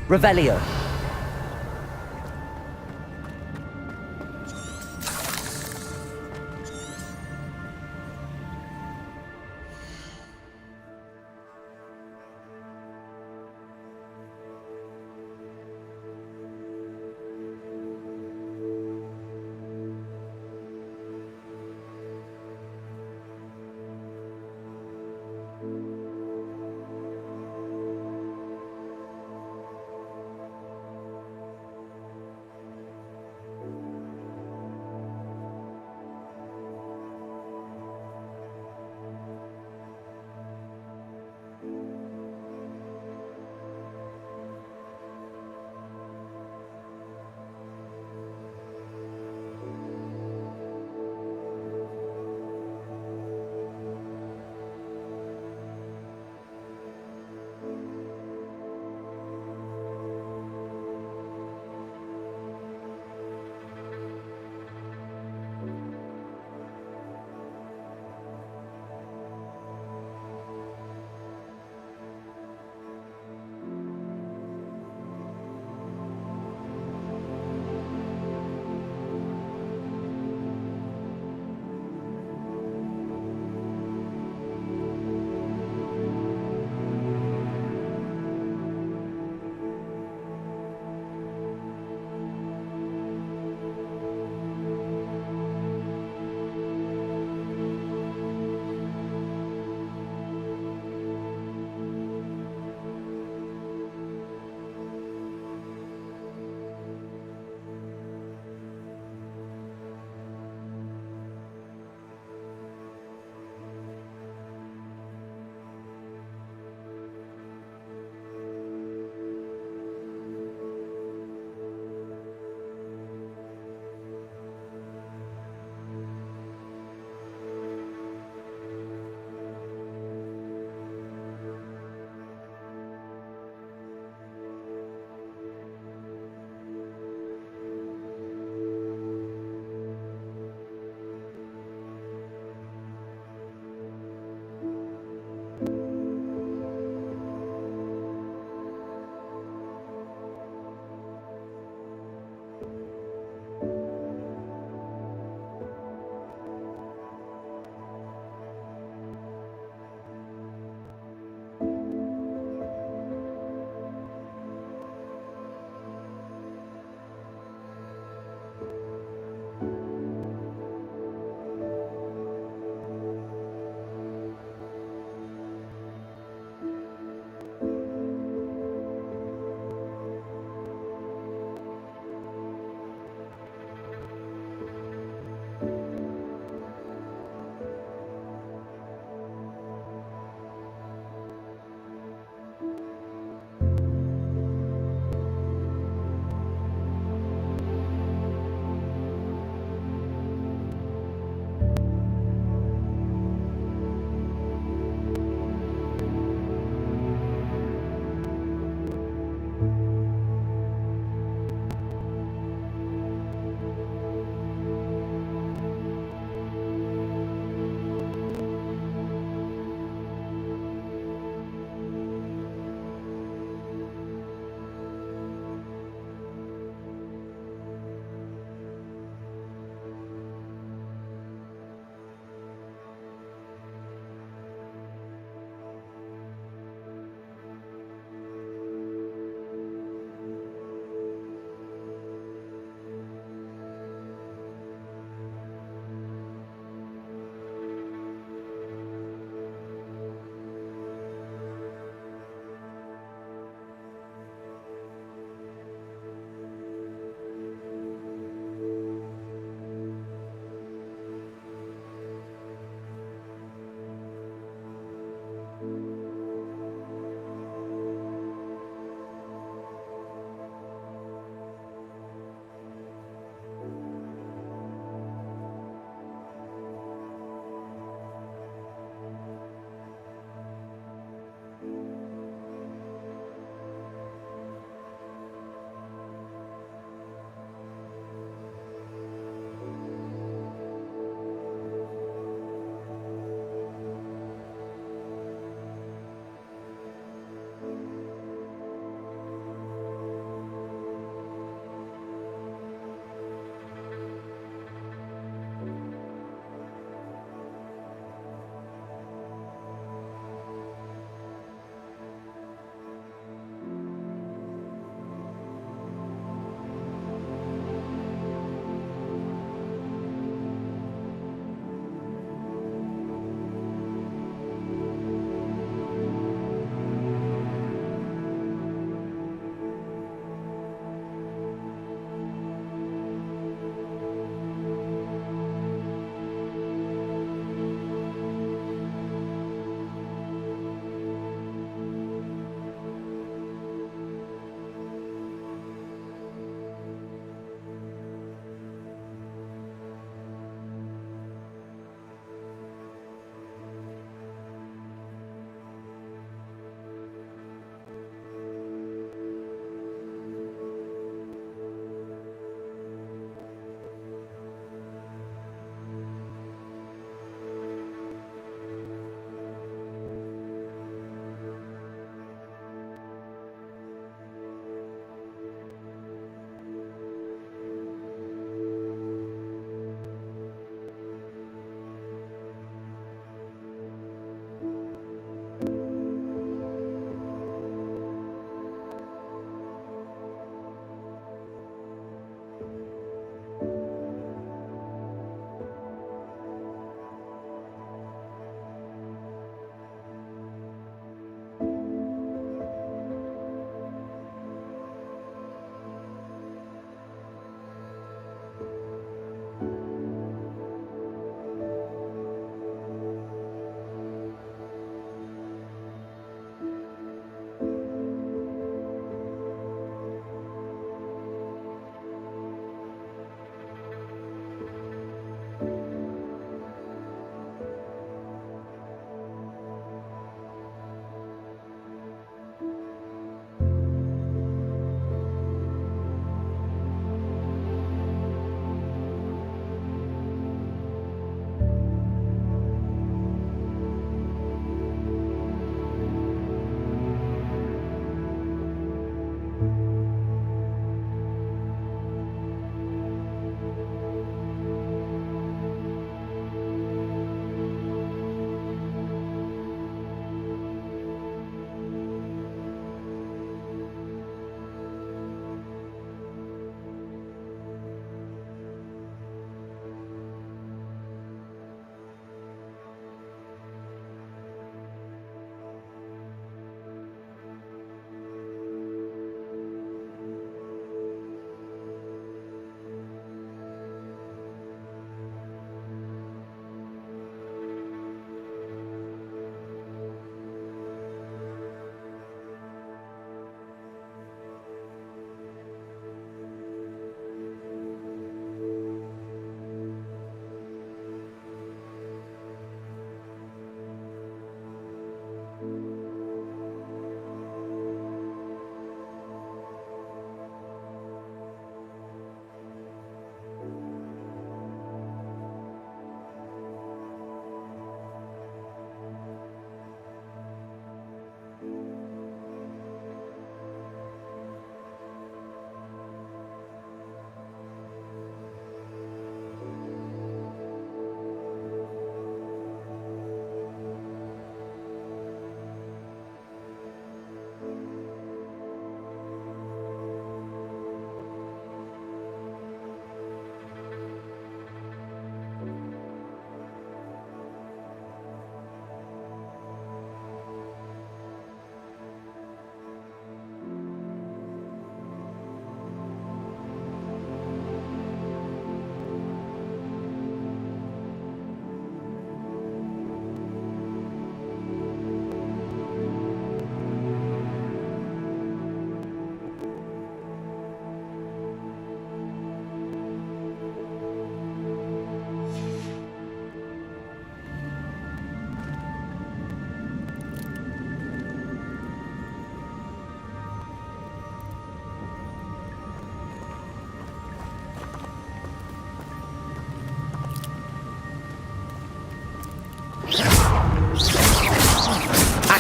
Revelio.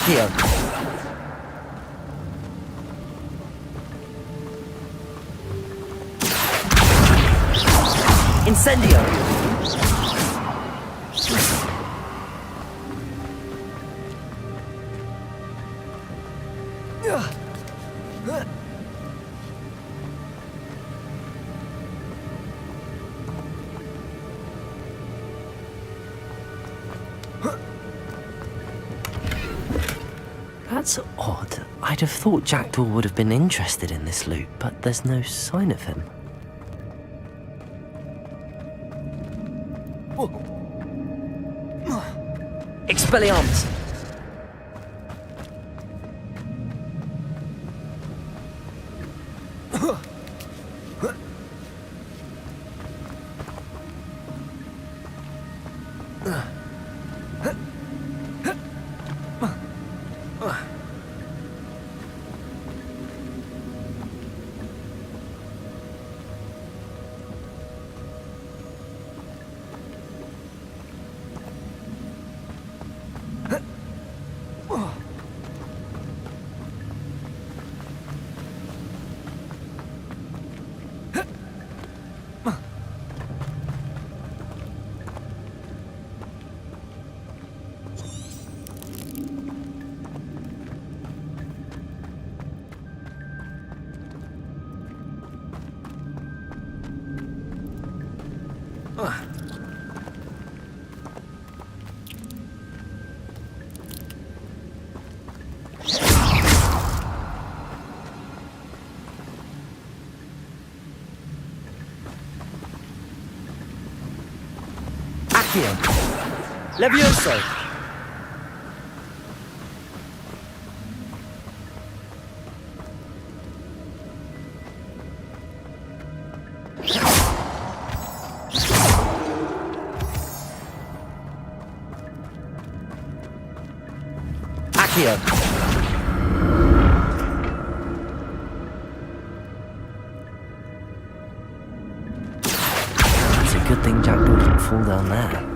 Accio. Incendio. That's odd. I'd have thought Jackdaw would have been interested in this loot, but there's no sign of him. Expelliarmus! Accio. Levioso. Accio. It's a good thing Jackdaw didn't fall down there.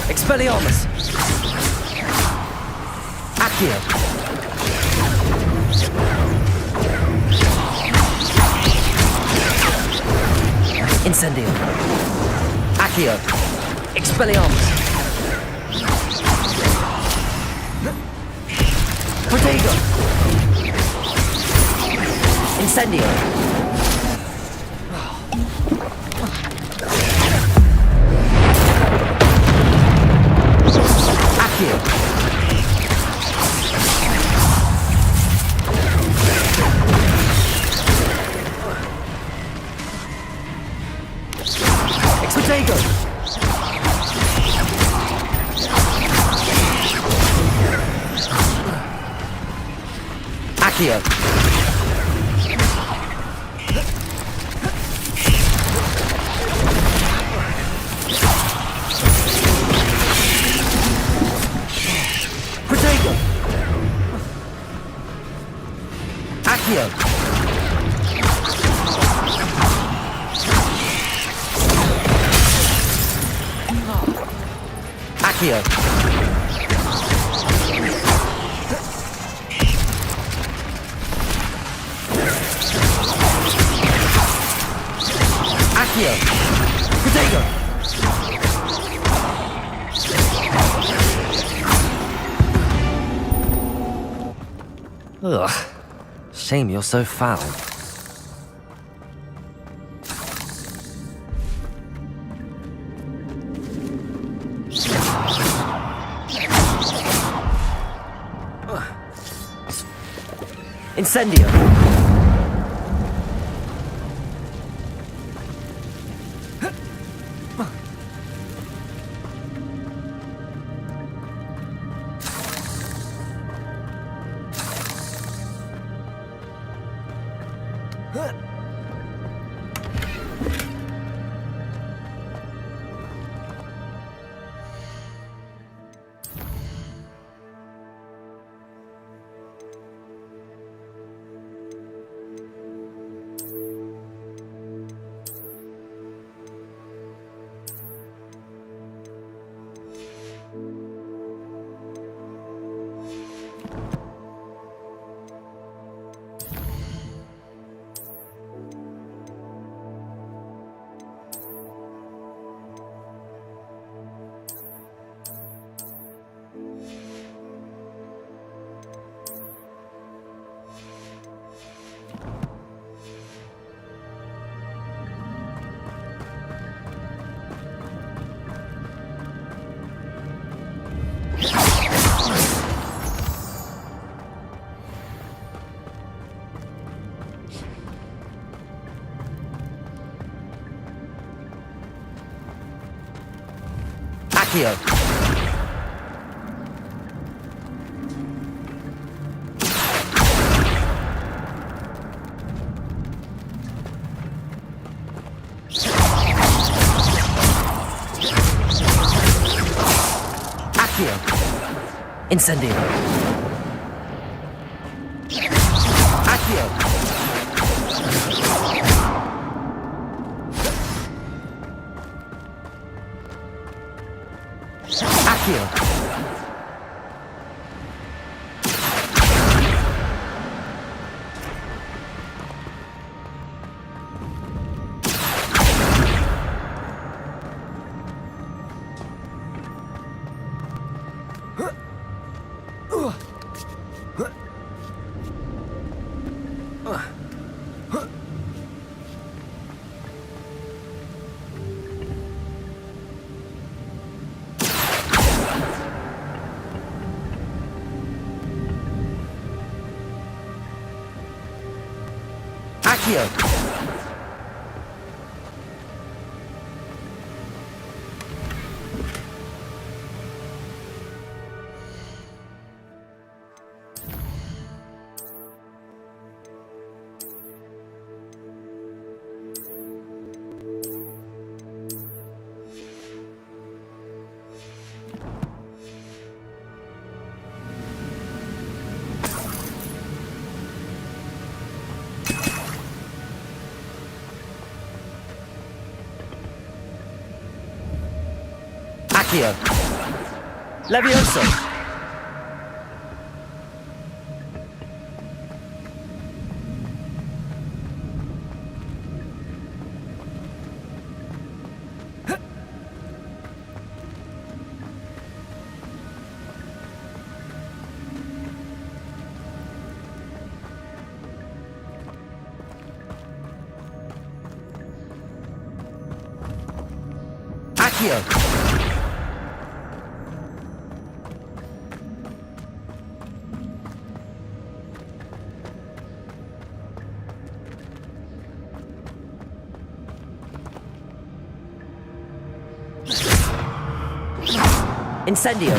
Expelliarmus! Accio! Incendio! Accio! Expelliarmus! Protego! Incendio! Accio! Expotego! Accio! Protego! Accio! Accio! Accio! Protego! Ugh. Shame you're so foul. Incendio! Accio. Accio. Incendio. Accio. Accio. Accio. Accio. Levioso. Accio. Incendio.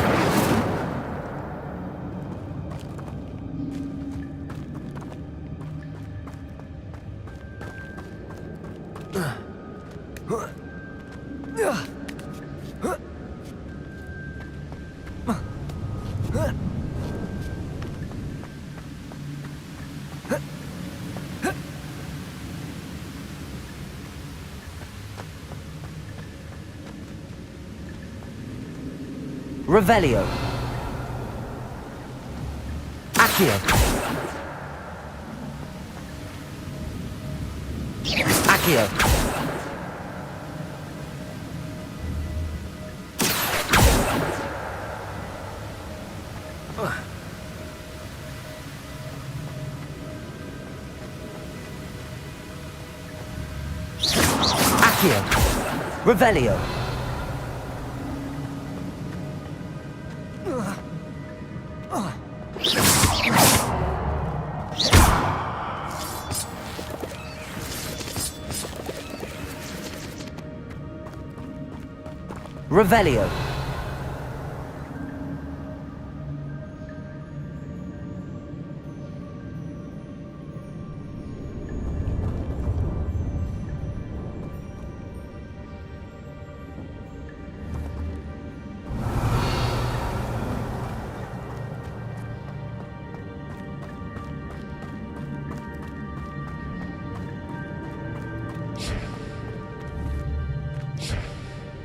Revelio. Accio. Accio. Accio. Revelio. Revelio.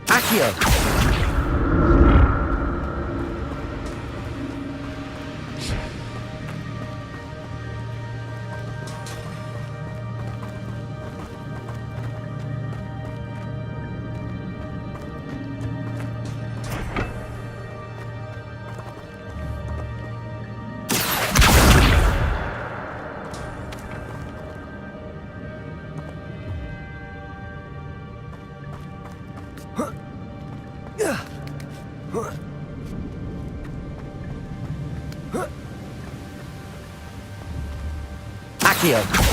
Accio. Accio.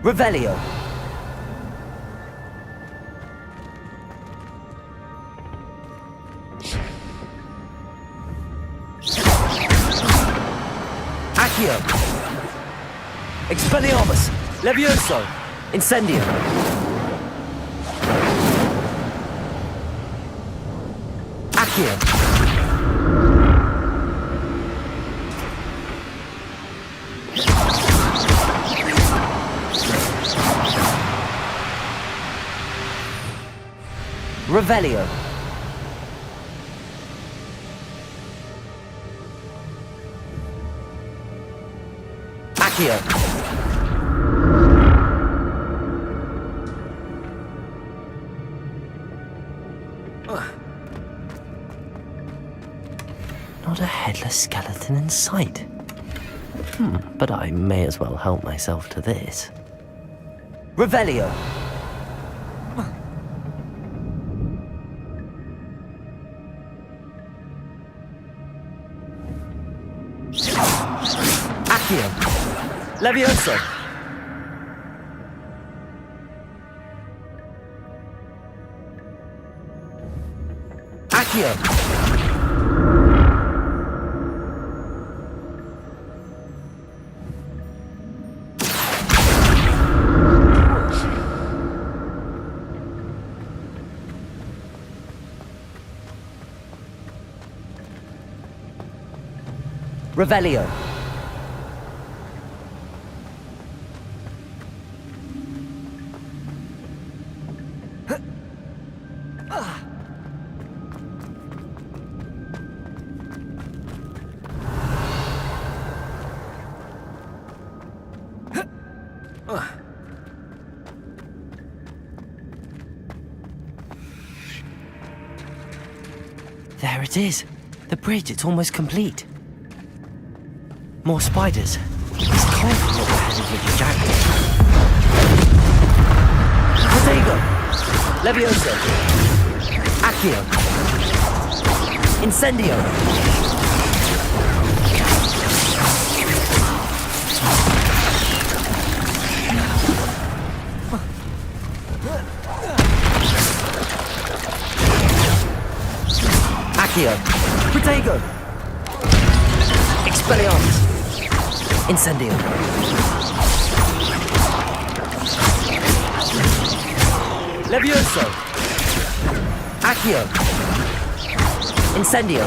Revelio. Accio. Expelliarmus. Levioso. Incendio. Accio. Revelio. Accio. Not a headless skeleton in sight. But I may as well help myself to this. Revelio. Accio. Levioso. Accio. Revelio. There it is. The bridge, it's almost complete. More spiders. This can't be what the hell is with Jack. Protego. Levioso. Accio. Incendio. Accio. Protego. Expelliarmus. Incendio. Levioso. Accio. Incendio.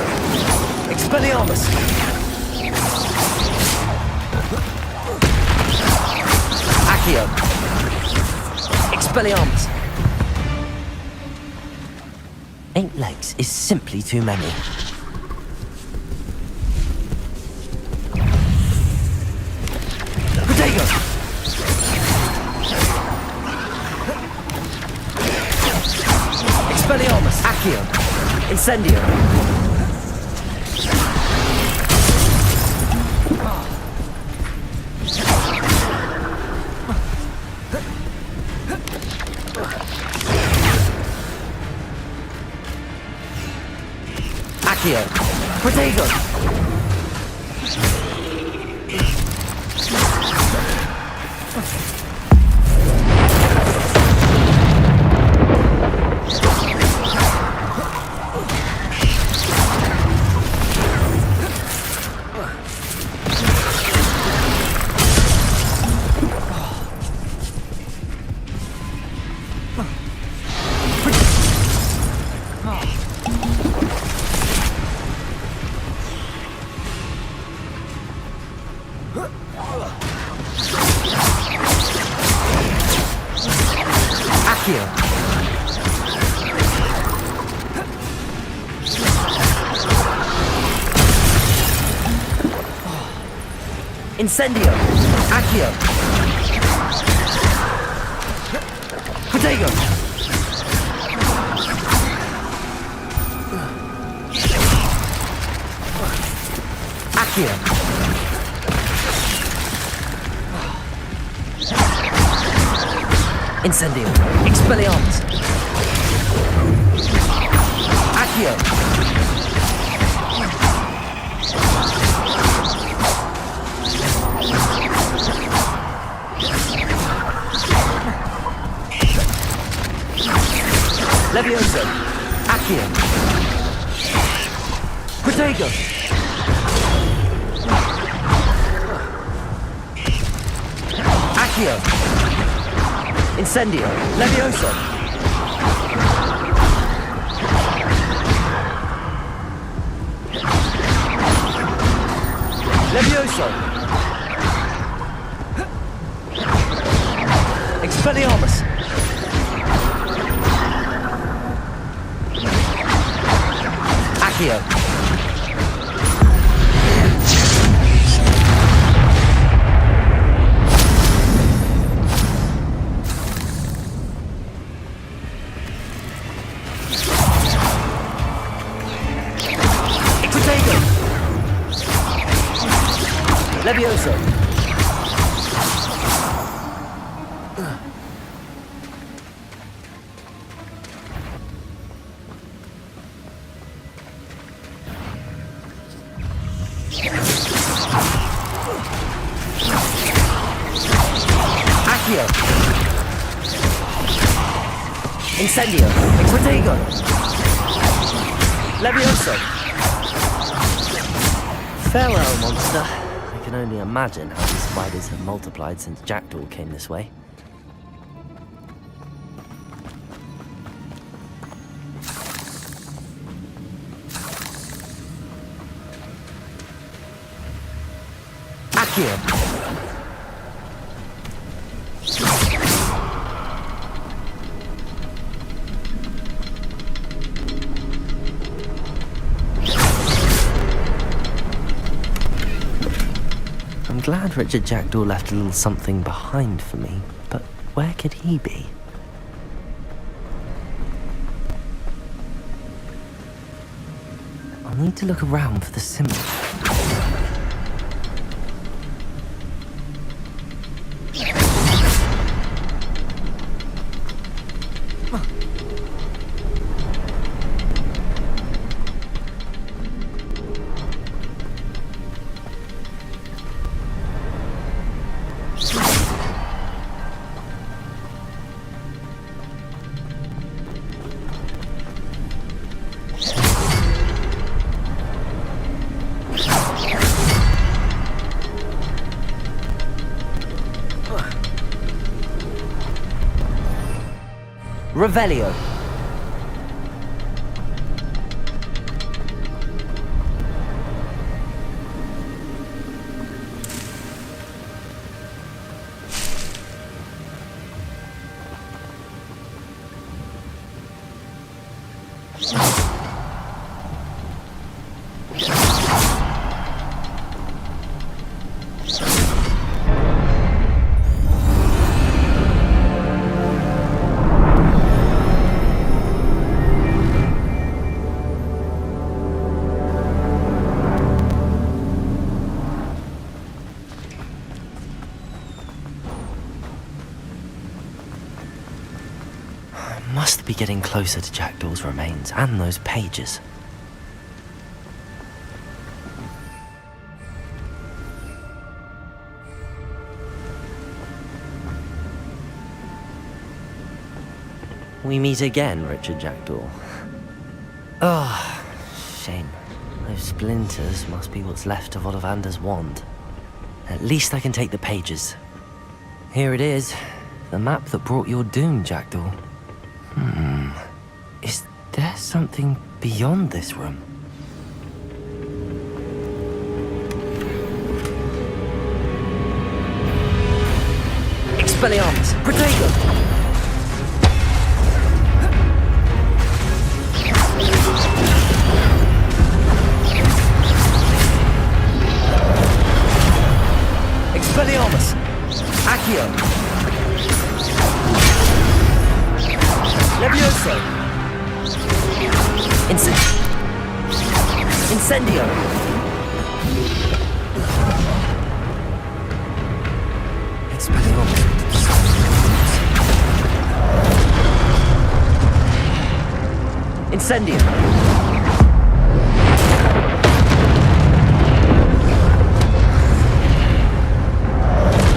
Expelliarmus. Accio. Expelliarmus. 8 legs is simply too many. Expelliarmus. Accio. Incendio. Accio. Protego. Incendio. Accio. Protego. Accio. Incendio. Expelliarmus. Accio. Levioso! Accio! Protego! Accio! Incendio! Levioso! Levioso! Expelliarmus! Accio! Protego! Levioso! Accio! Incendio! Protego! Levioso! Farewell, monster. I can only imagine how these spiders have multiplied since Jackdaw came this way. Accio! I'm glad Richard Jackdaw left a little something behind for me, but where could he be? I'll need to look around for the symbol. Revelio. Must be getting closer to Jackdaw's remains and those pages. We meet again, Richard Jackdaw. Oh, shame. Those splinters must be what's left of Ollivander's wand. At least I can take the pages. Here it is, the map that brought your doom, Jackdaw. Is there something beyond this room? Expelliarmus! Protego! Expelliarmus! Accio! Levioso! Incendio! Expelliarmus! Incendio!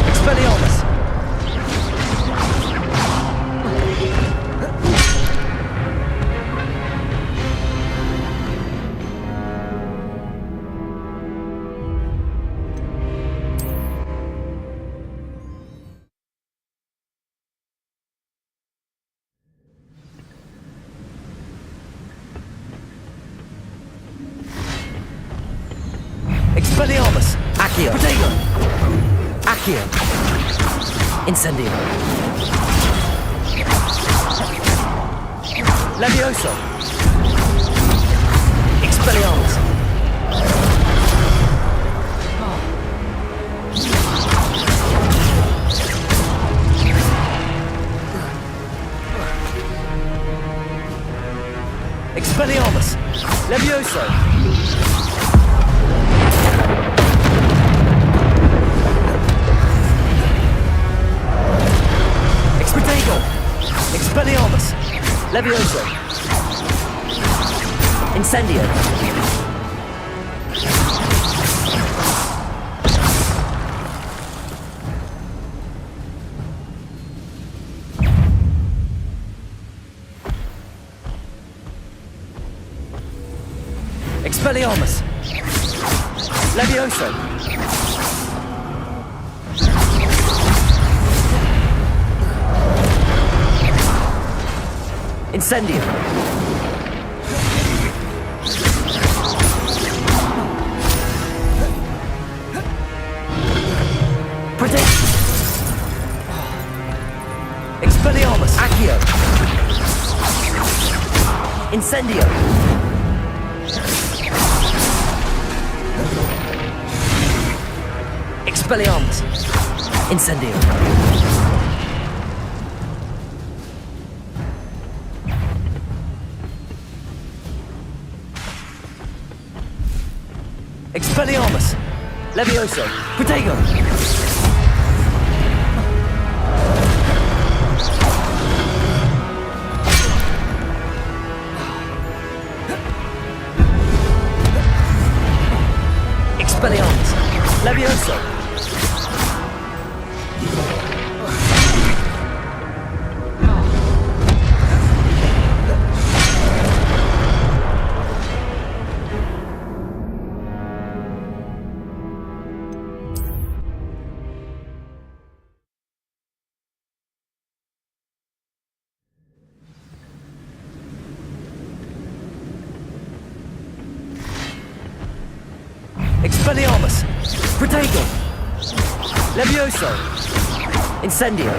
Expelliarmus! Accio. Incendio. Levioso. Expelliarmus. Expelliarmus. Levioso. Expedego. Expelliarmus. Levioso. Incendio. Expelliarmus. Levioso. Incendio. Protect. Expelliarmus. Accio. Incendio. Expelliarmus. Incendio. Expelliarmus. Levioso. Protego. Expelliarmus. Levioso. Expelliarmus. Protego. Levioso. Incendio.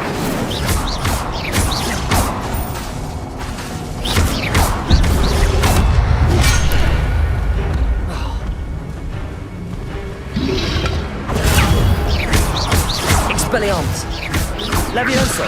Expelliarmus. Levioso.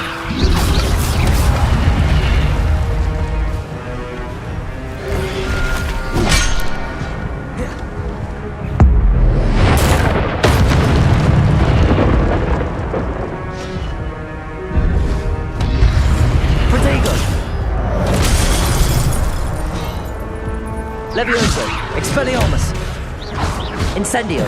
Levioso. Expelliarmus. Incendio.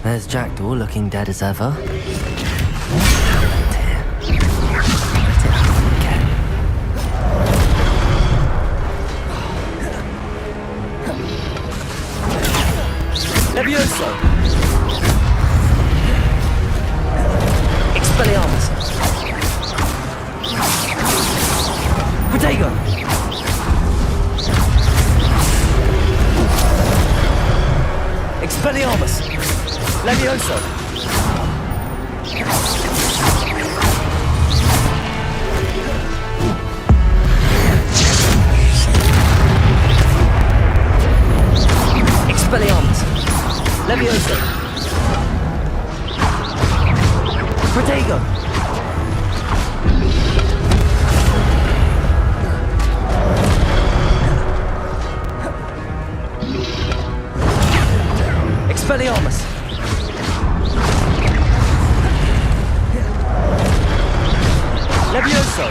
There's Jackdaw looking dead as ever. Levioso. Expelliarmus. Protego. Expelliarmus. Levioso. Expelliarmus. Levioso. Protego. Expelliarmus. Levioso.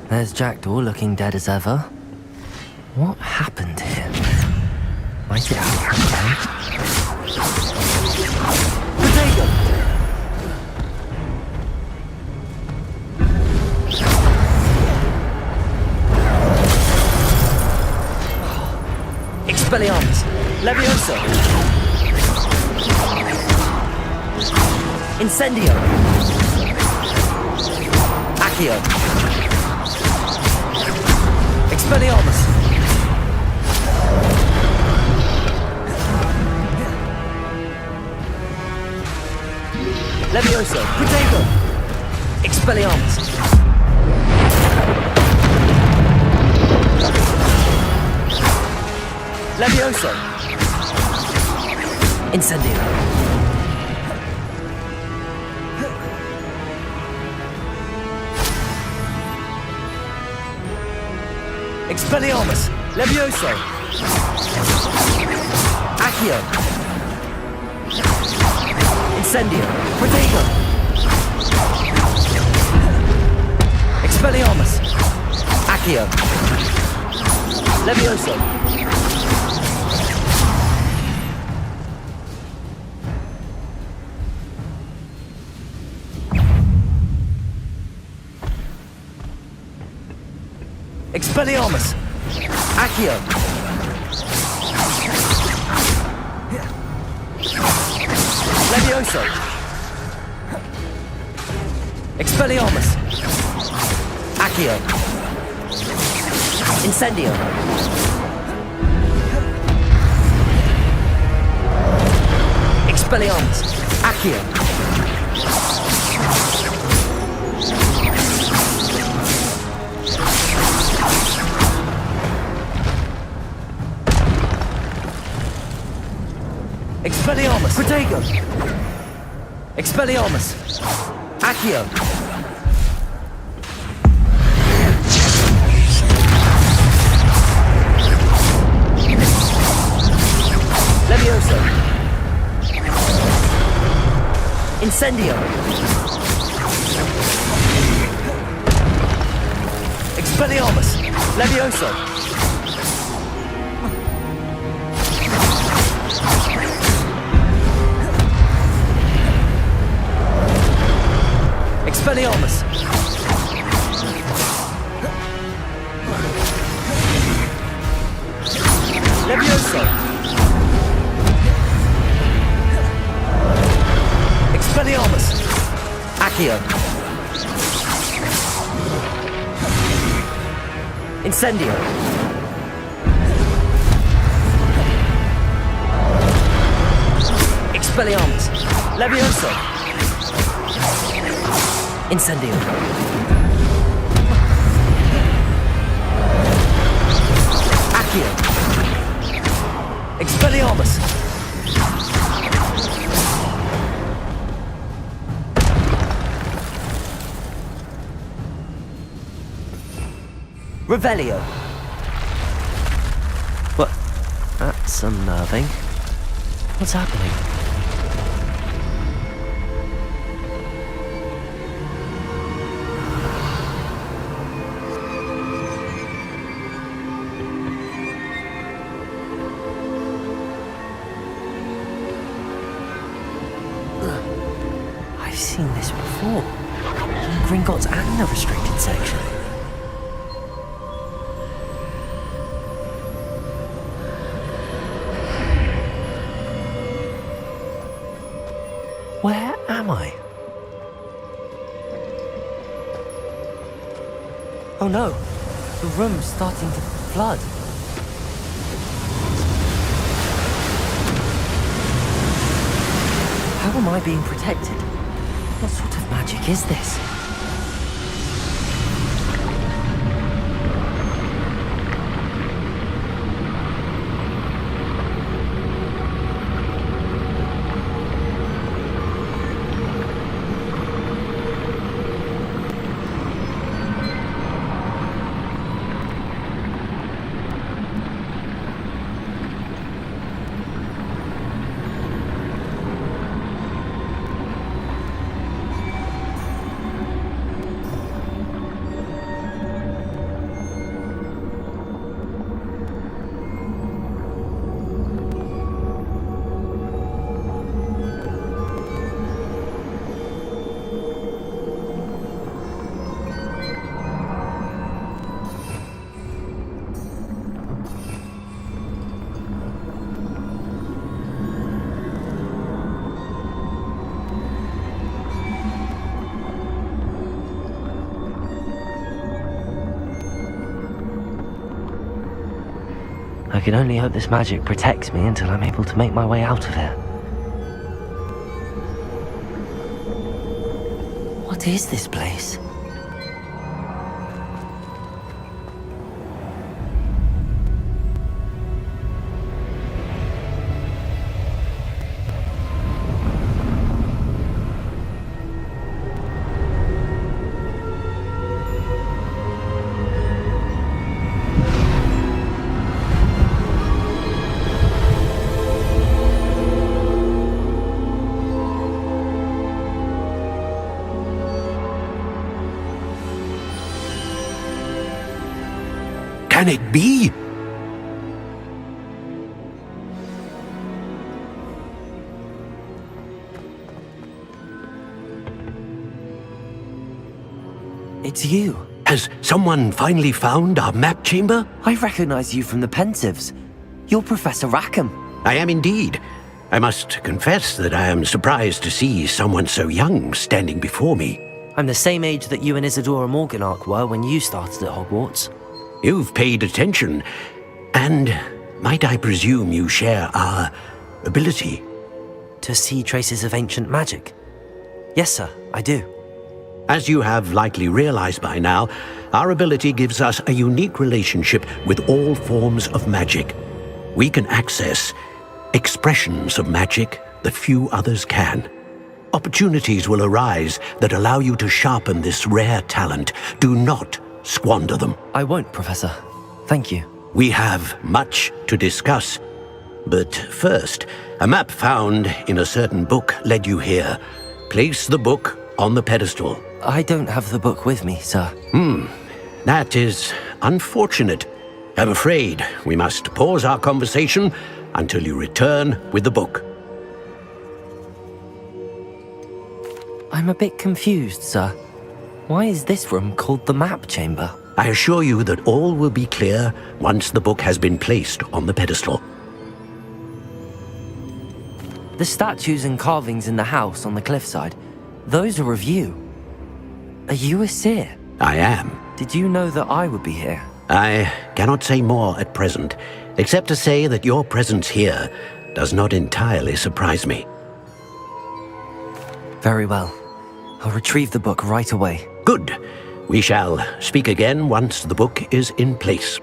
There's Jackdaw looking dead as ever. What happened here? Might it happen again? Potato! Expelliarmus! Levioso! Incendio! Accio! Expelliarmus! Levioso! Potato! Expelliarmus! Levioso! Incendio! Expelliarmus! Levioso! Accio! Incendio! Potato! Expelliarmus! Accio! Levioso! Expelliarmus! Accio! Levioso! Expelliarmus! Accio! Incendio! Expelliarmus! Accio! Expelliarmus! Protego! Expelliarmus! Accio! Levioso! Incendio! Expelliarmus! Levioso! Expelliarmus! Levioso! Expelliarmus! Accio! Incendio! Expelliarmus! Levioso! Incendio! Accio! Expelliarmus! Revelio! What? That's unnerving. What's happening? I've seen this before. In Gringotts and the restricted section. Where am I? Oh no, the room's starting to flood. How am I being protected? What sort of magic is this? I can only hope this magic protects me until I'm able to make my way out of here. What is this place? Can it be? It's you. Has someone finally found our map chamber? I recognize you from the Pensives. You're Professor Rackham. I am indeed. I must confess that I am surprised to see someone so young standing before me. I'm the same age that you and Isadora Morganach were when you started at Hogwarts. You've paid attention, and might I presume you share our ability? To see traces of ancient magic? Yes, sir, I do. As you have likely realized by now, our ability gives us a unique relationship with all forms of magic. We can access expressions of magic that few others can. Opportunities will arise that allow you to sharpen this rare talent. Do not squander them. I won't, Professor. Thank you. We have much to discuss. But first, a map found in a certain book led you here. Place the book on the pedestal. I don't have the book with me, sir. That is unfortunate. I'm afraid we must pause our conversation until you return with the book. I'm a bit confused, sir. Why is this room called the map chamber? I assure you that all will be clear once the book has been placed on the pedestal. The statues and carvings in the house on the cliffside, those are of you. Are you a seer? I am. Did you know that I would be here? I cannot say more at present, except to say that your presence here does not entirely surprise me. Very well. I'll retrieve the book right away. Good. We shall speak again once the book is in place.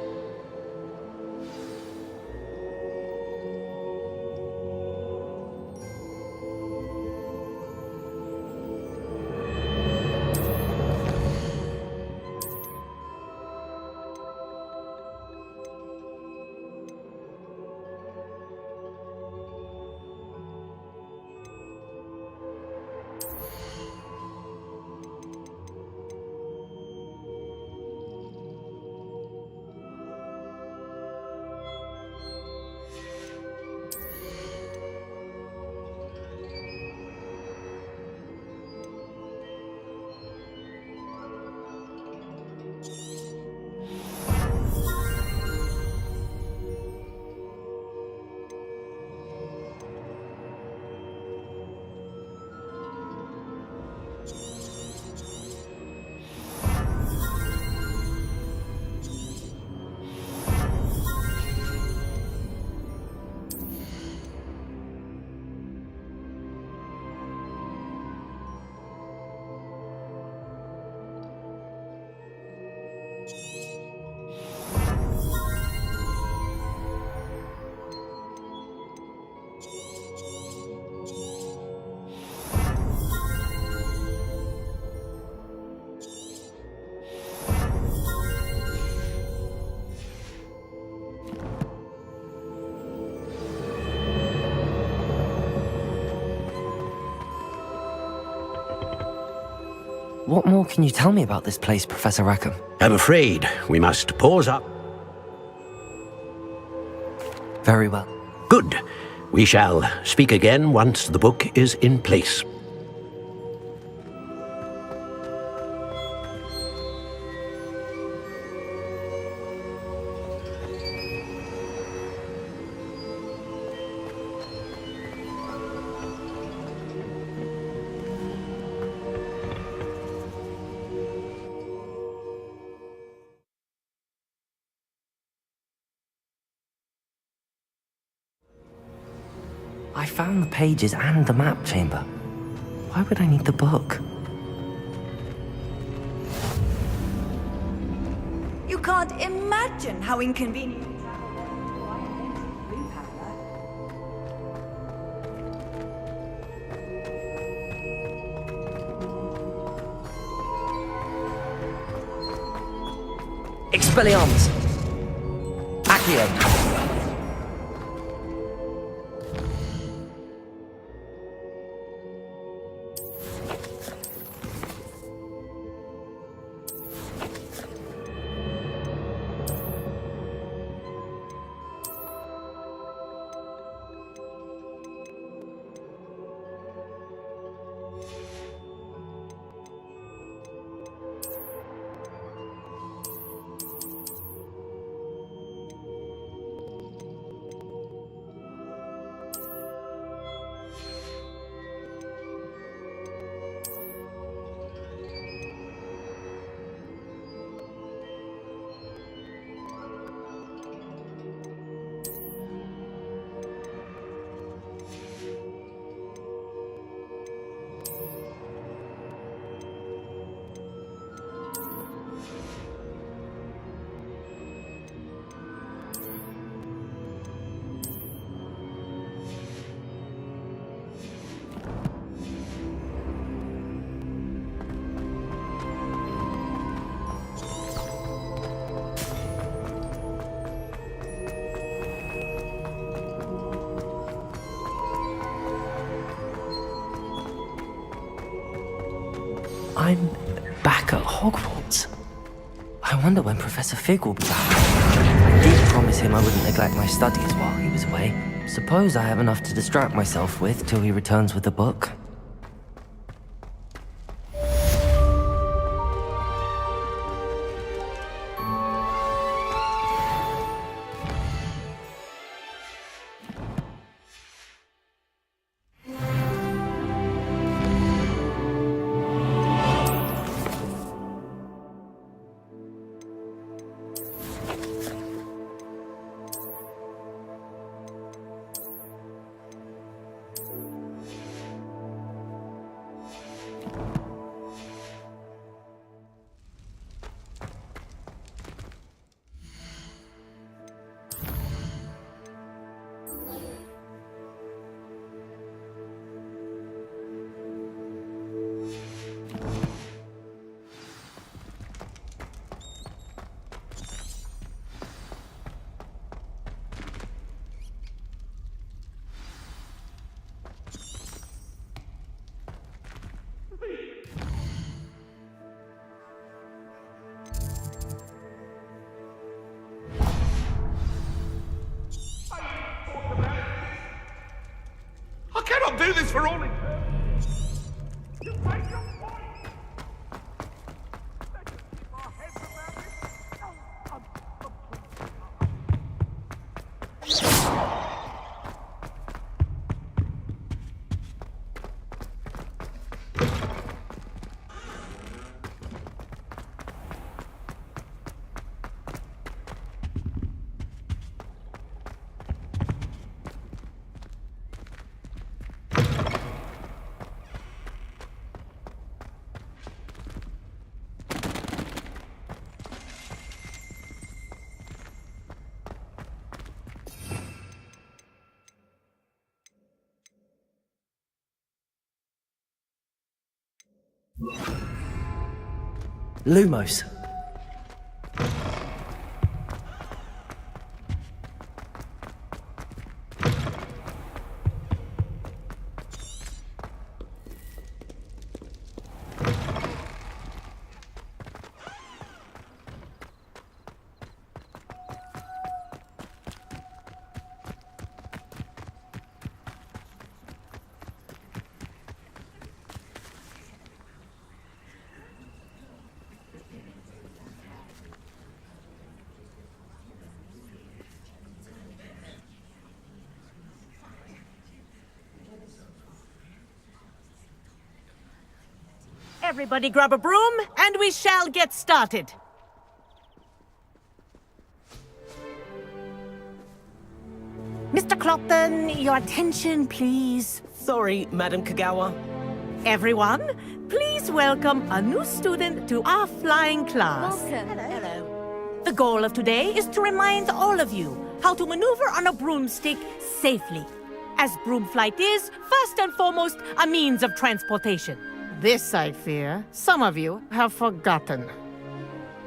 What more can you tell me about this place, Professor Rackham? I'm afraid we must pause up. Very well. Good. We shall speak again once the book is in place. I found the pages and the map chamber. Why would I need the book? You can't imagine how inconvenient. Expelliarmus! Accio! I'm back at Hogwarts. I wonder when Professor Fig will be back. I did promise him I wouldn't neglect my studies while he was away. Suppose I have enough to distract myself with till he returns with the book. I cannot do this for all eternity. Lumos. Everybody grab a broom, and we shall get started. Mr. Clopton, your attention, please. Sorry, Madam Kagawa. Everyone, please welcome a new student to our flying class. Welcome. Hello. The goal of today is to remind all of you how to maneuver on a broomstick safely, as broom flight is, first and foremost, a means of transportation. This, I fear, some of you have forgotten.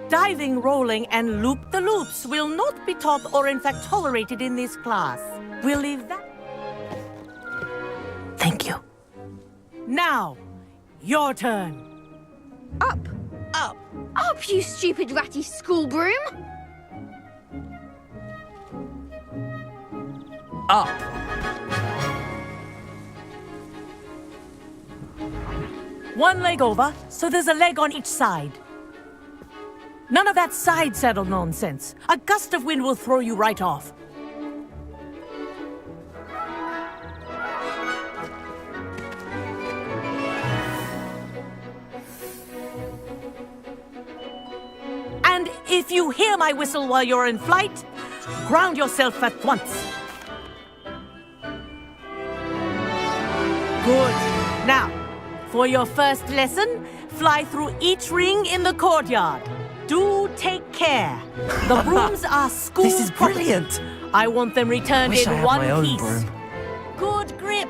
Diving, rolling, and loop-the-loops will not be taught or in fact tolerated in this class. We'll leave that. Thank you. Now, your turn. Up! Up! Up, you stupid ratty school broom! Up! One leg over, so there's a leg on each side. None of that side saddle nonsense. A gust of wind will throw you right off. And if you hear my whistle while you're in flight, ground yourself at once. Good. Now, for your first lesson, fly through each ring in the courtyard. Do take care. The brooms are school This is property. brilliant. I want them returned Wish in I had one my own piece. broom. Good grip.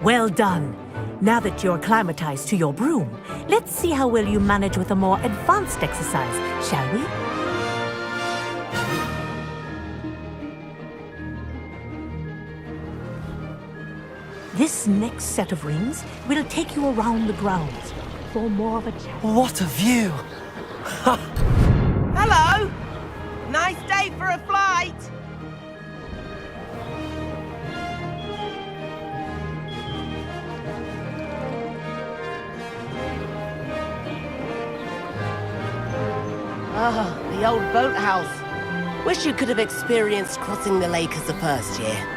Well done. Now that you're acclimatized to your broom, let's see how well you manage with a more advanced exercise, shall we? This next set of rings will take you around the grounds for more of a challenge. What a view! Hello! Nice day for a flight! Ah, the old boathouse. Wish you could have experienced crossing the lake as a first year.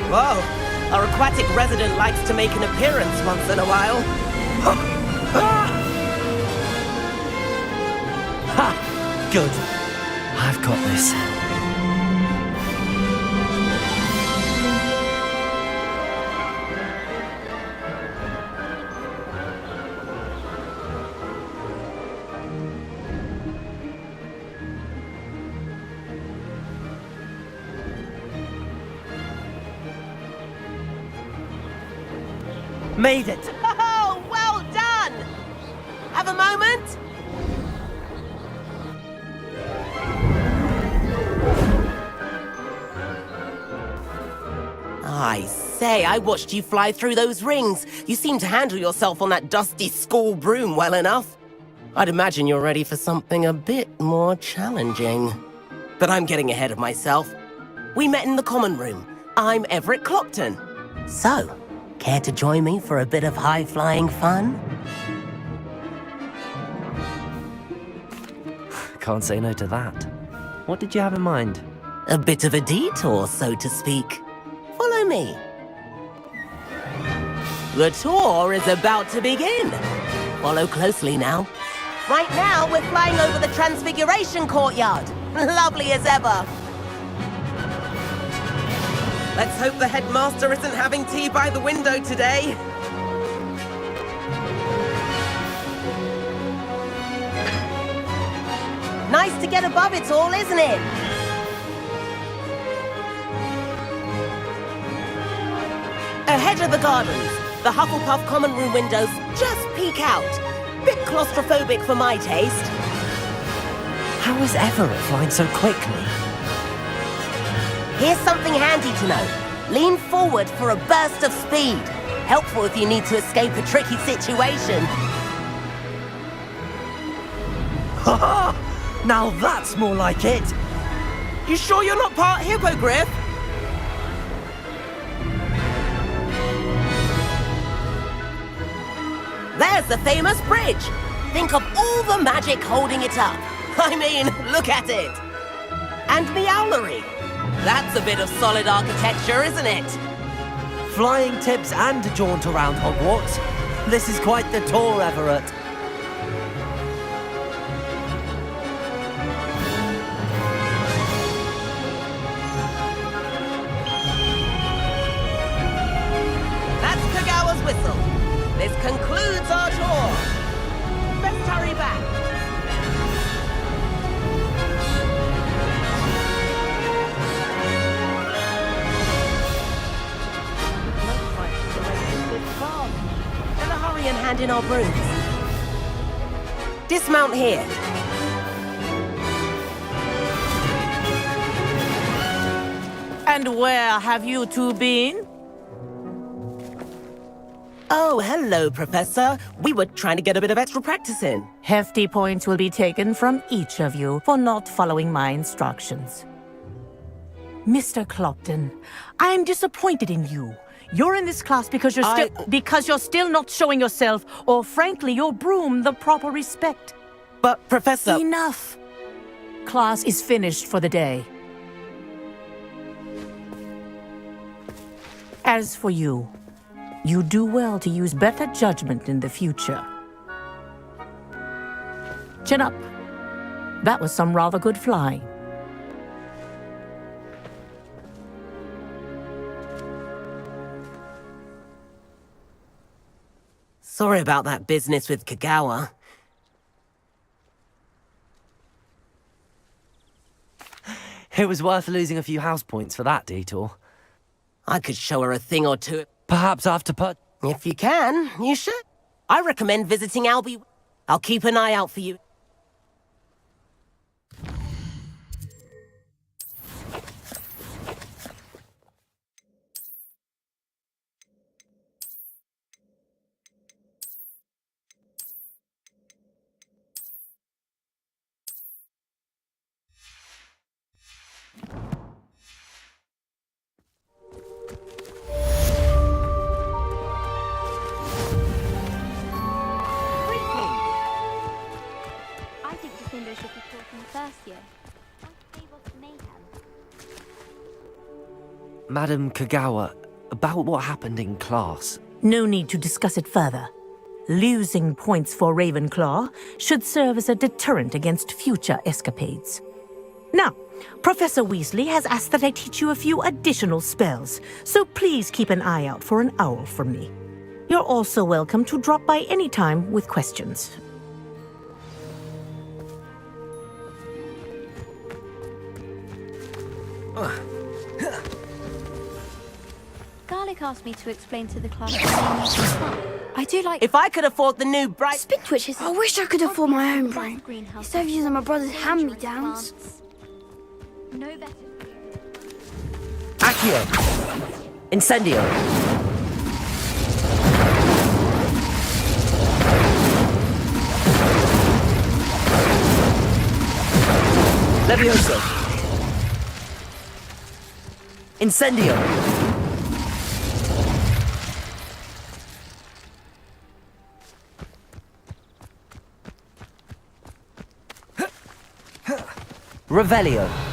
Whoa, our aquatic resident likes to make an appearance once in a while. Ha! Good. I've got this. Made it! Oh, well done! Have a moment? I say, I watched you fly through those rings. You seem to handle yourself on that dusty school broom well enough. I'd imagine you're ready for something a bit more challenging. But I'm getting ahead of myself. We met in the common room. I'm Everett Clopton. So, care to join me for a bit of high-flying fun? Can't say no to that. What did you have in mind? A bit of a detour, so to speak. Follow me. The tour is about to begin. Follow closely now. Right now, we're flying over the Transfiguration Courtyard. Lovely as ever. Let's hope the headmaster isn't having tea by the window today. Nice to get above it all, isn't it? Ahead of the gardens, the Hufflepuff common room windows just peek out. Bit claustrophobic for my taste. How is Everett flying so quickly? Here's something handy to know. Lean forward for a burst of speed. Helpful if you need to escape a tricky situation. Now that's more like it! You sure you're not part hippogriff? There's the famous bridge! Think of all the magic holding it up. I mean, look at it! And the owlery. That's a bit of solid architecture, isn't it? Flying tips and a jaunt around Hogwarts. This is quite the tour, Everett. That's Kagawa's whistle. This concludes our tour. Let's hurry back. Better hurry and hand in our brooms. Dismount here. And where have you two been? Oh, hello, Professor. We were trying to get a bit of extra practice in. Hefty points will be taken from each of you for not following my instructions. Mr. Clopton, I am disappointed in you. You're in this class because you're still not showing yourself, or frankly, your broom, the proper respect. But, Professor... Enough! Class is finished for the day. As for you, you do well to use better judgment in the future. Chin up. That was some rather good flying. Sorry about that business with Kagawa. It was worth losing a few house points for that detour. I could show her a thing or two. Perhaps after If you can, you should. I recommend visiting Albie. I'll keep an eye out for you. Should be taught in the first year. Don't save us mayhem. Madam Kagawa, about what happened in class. No need to discuss it further. Losing points for Ravenclaw should serve as a deterrent against future escapades. Now, Professor Weasley has asked that I teach you a few additional spells, so please keep an eye out for an owl from me. You're also welcome to drop by any time with questions. Garlic asked me to explain to the class I do like... If I could afford the new bright... Spin twitches. I wish I could afford my own brain. Instead of using my brother's hand-me-downs. No better. Accio! Incendio! Levioso! Incendio! Revelio.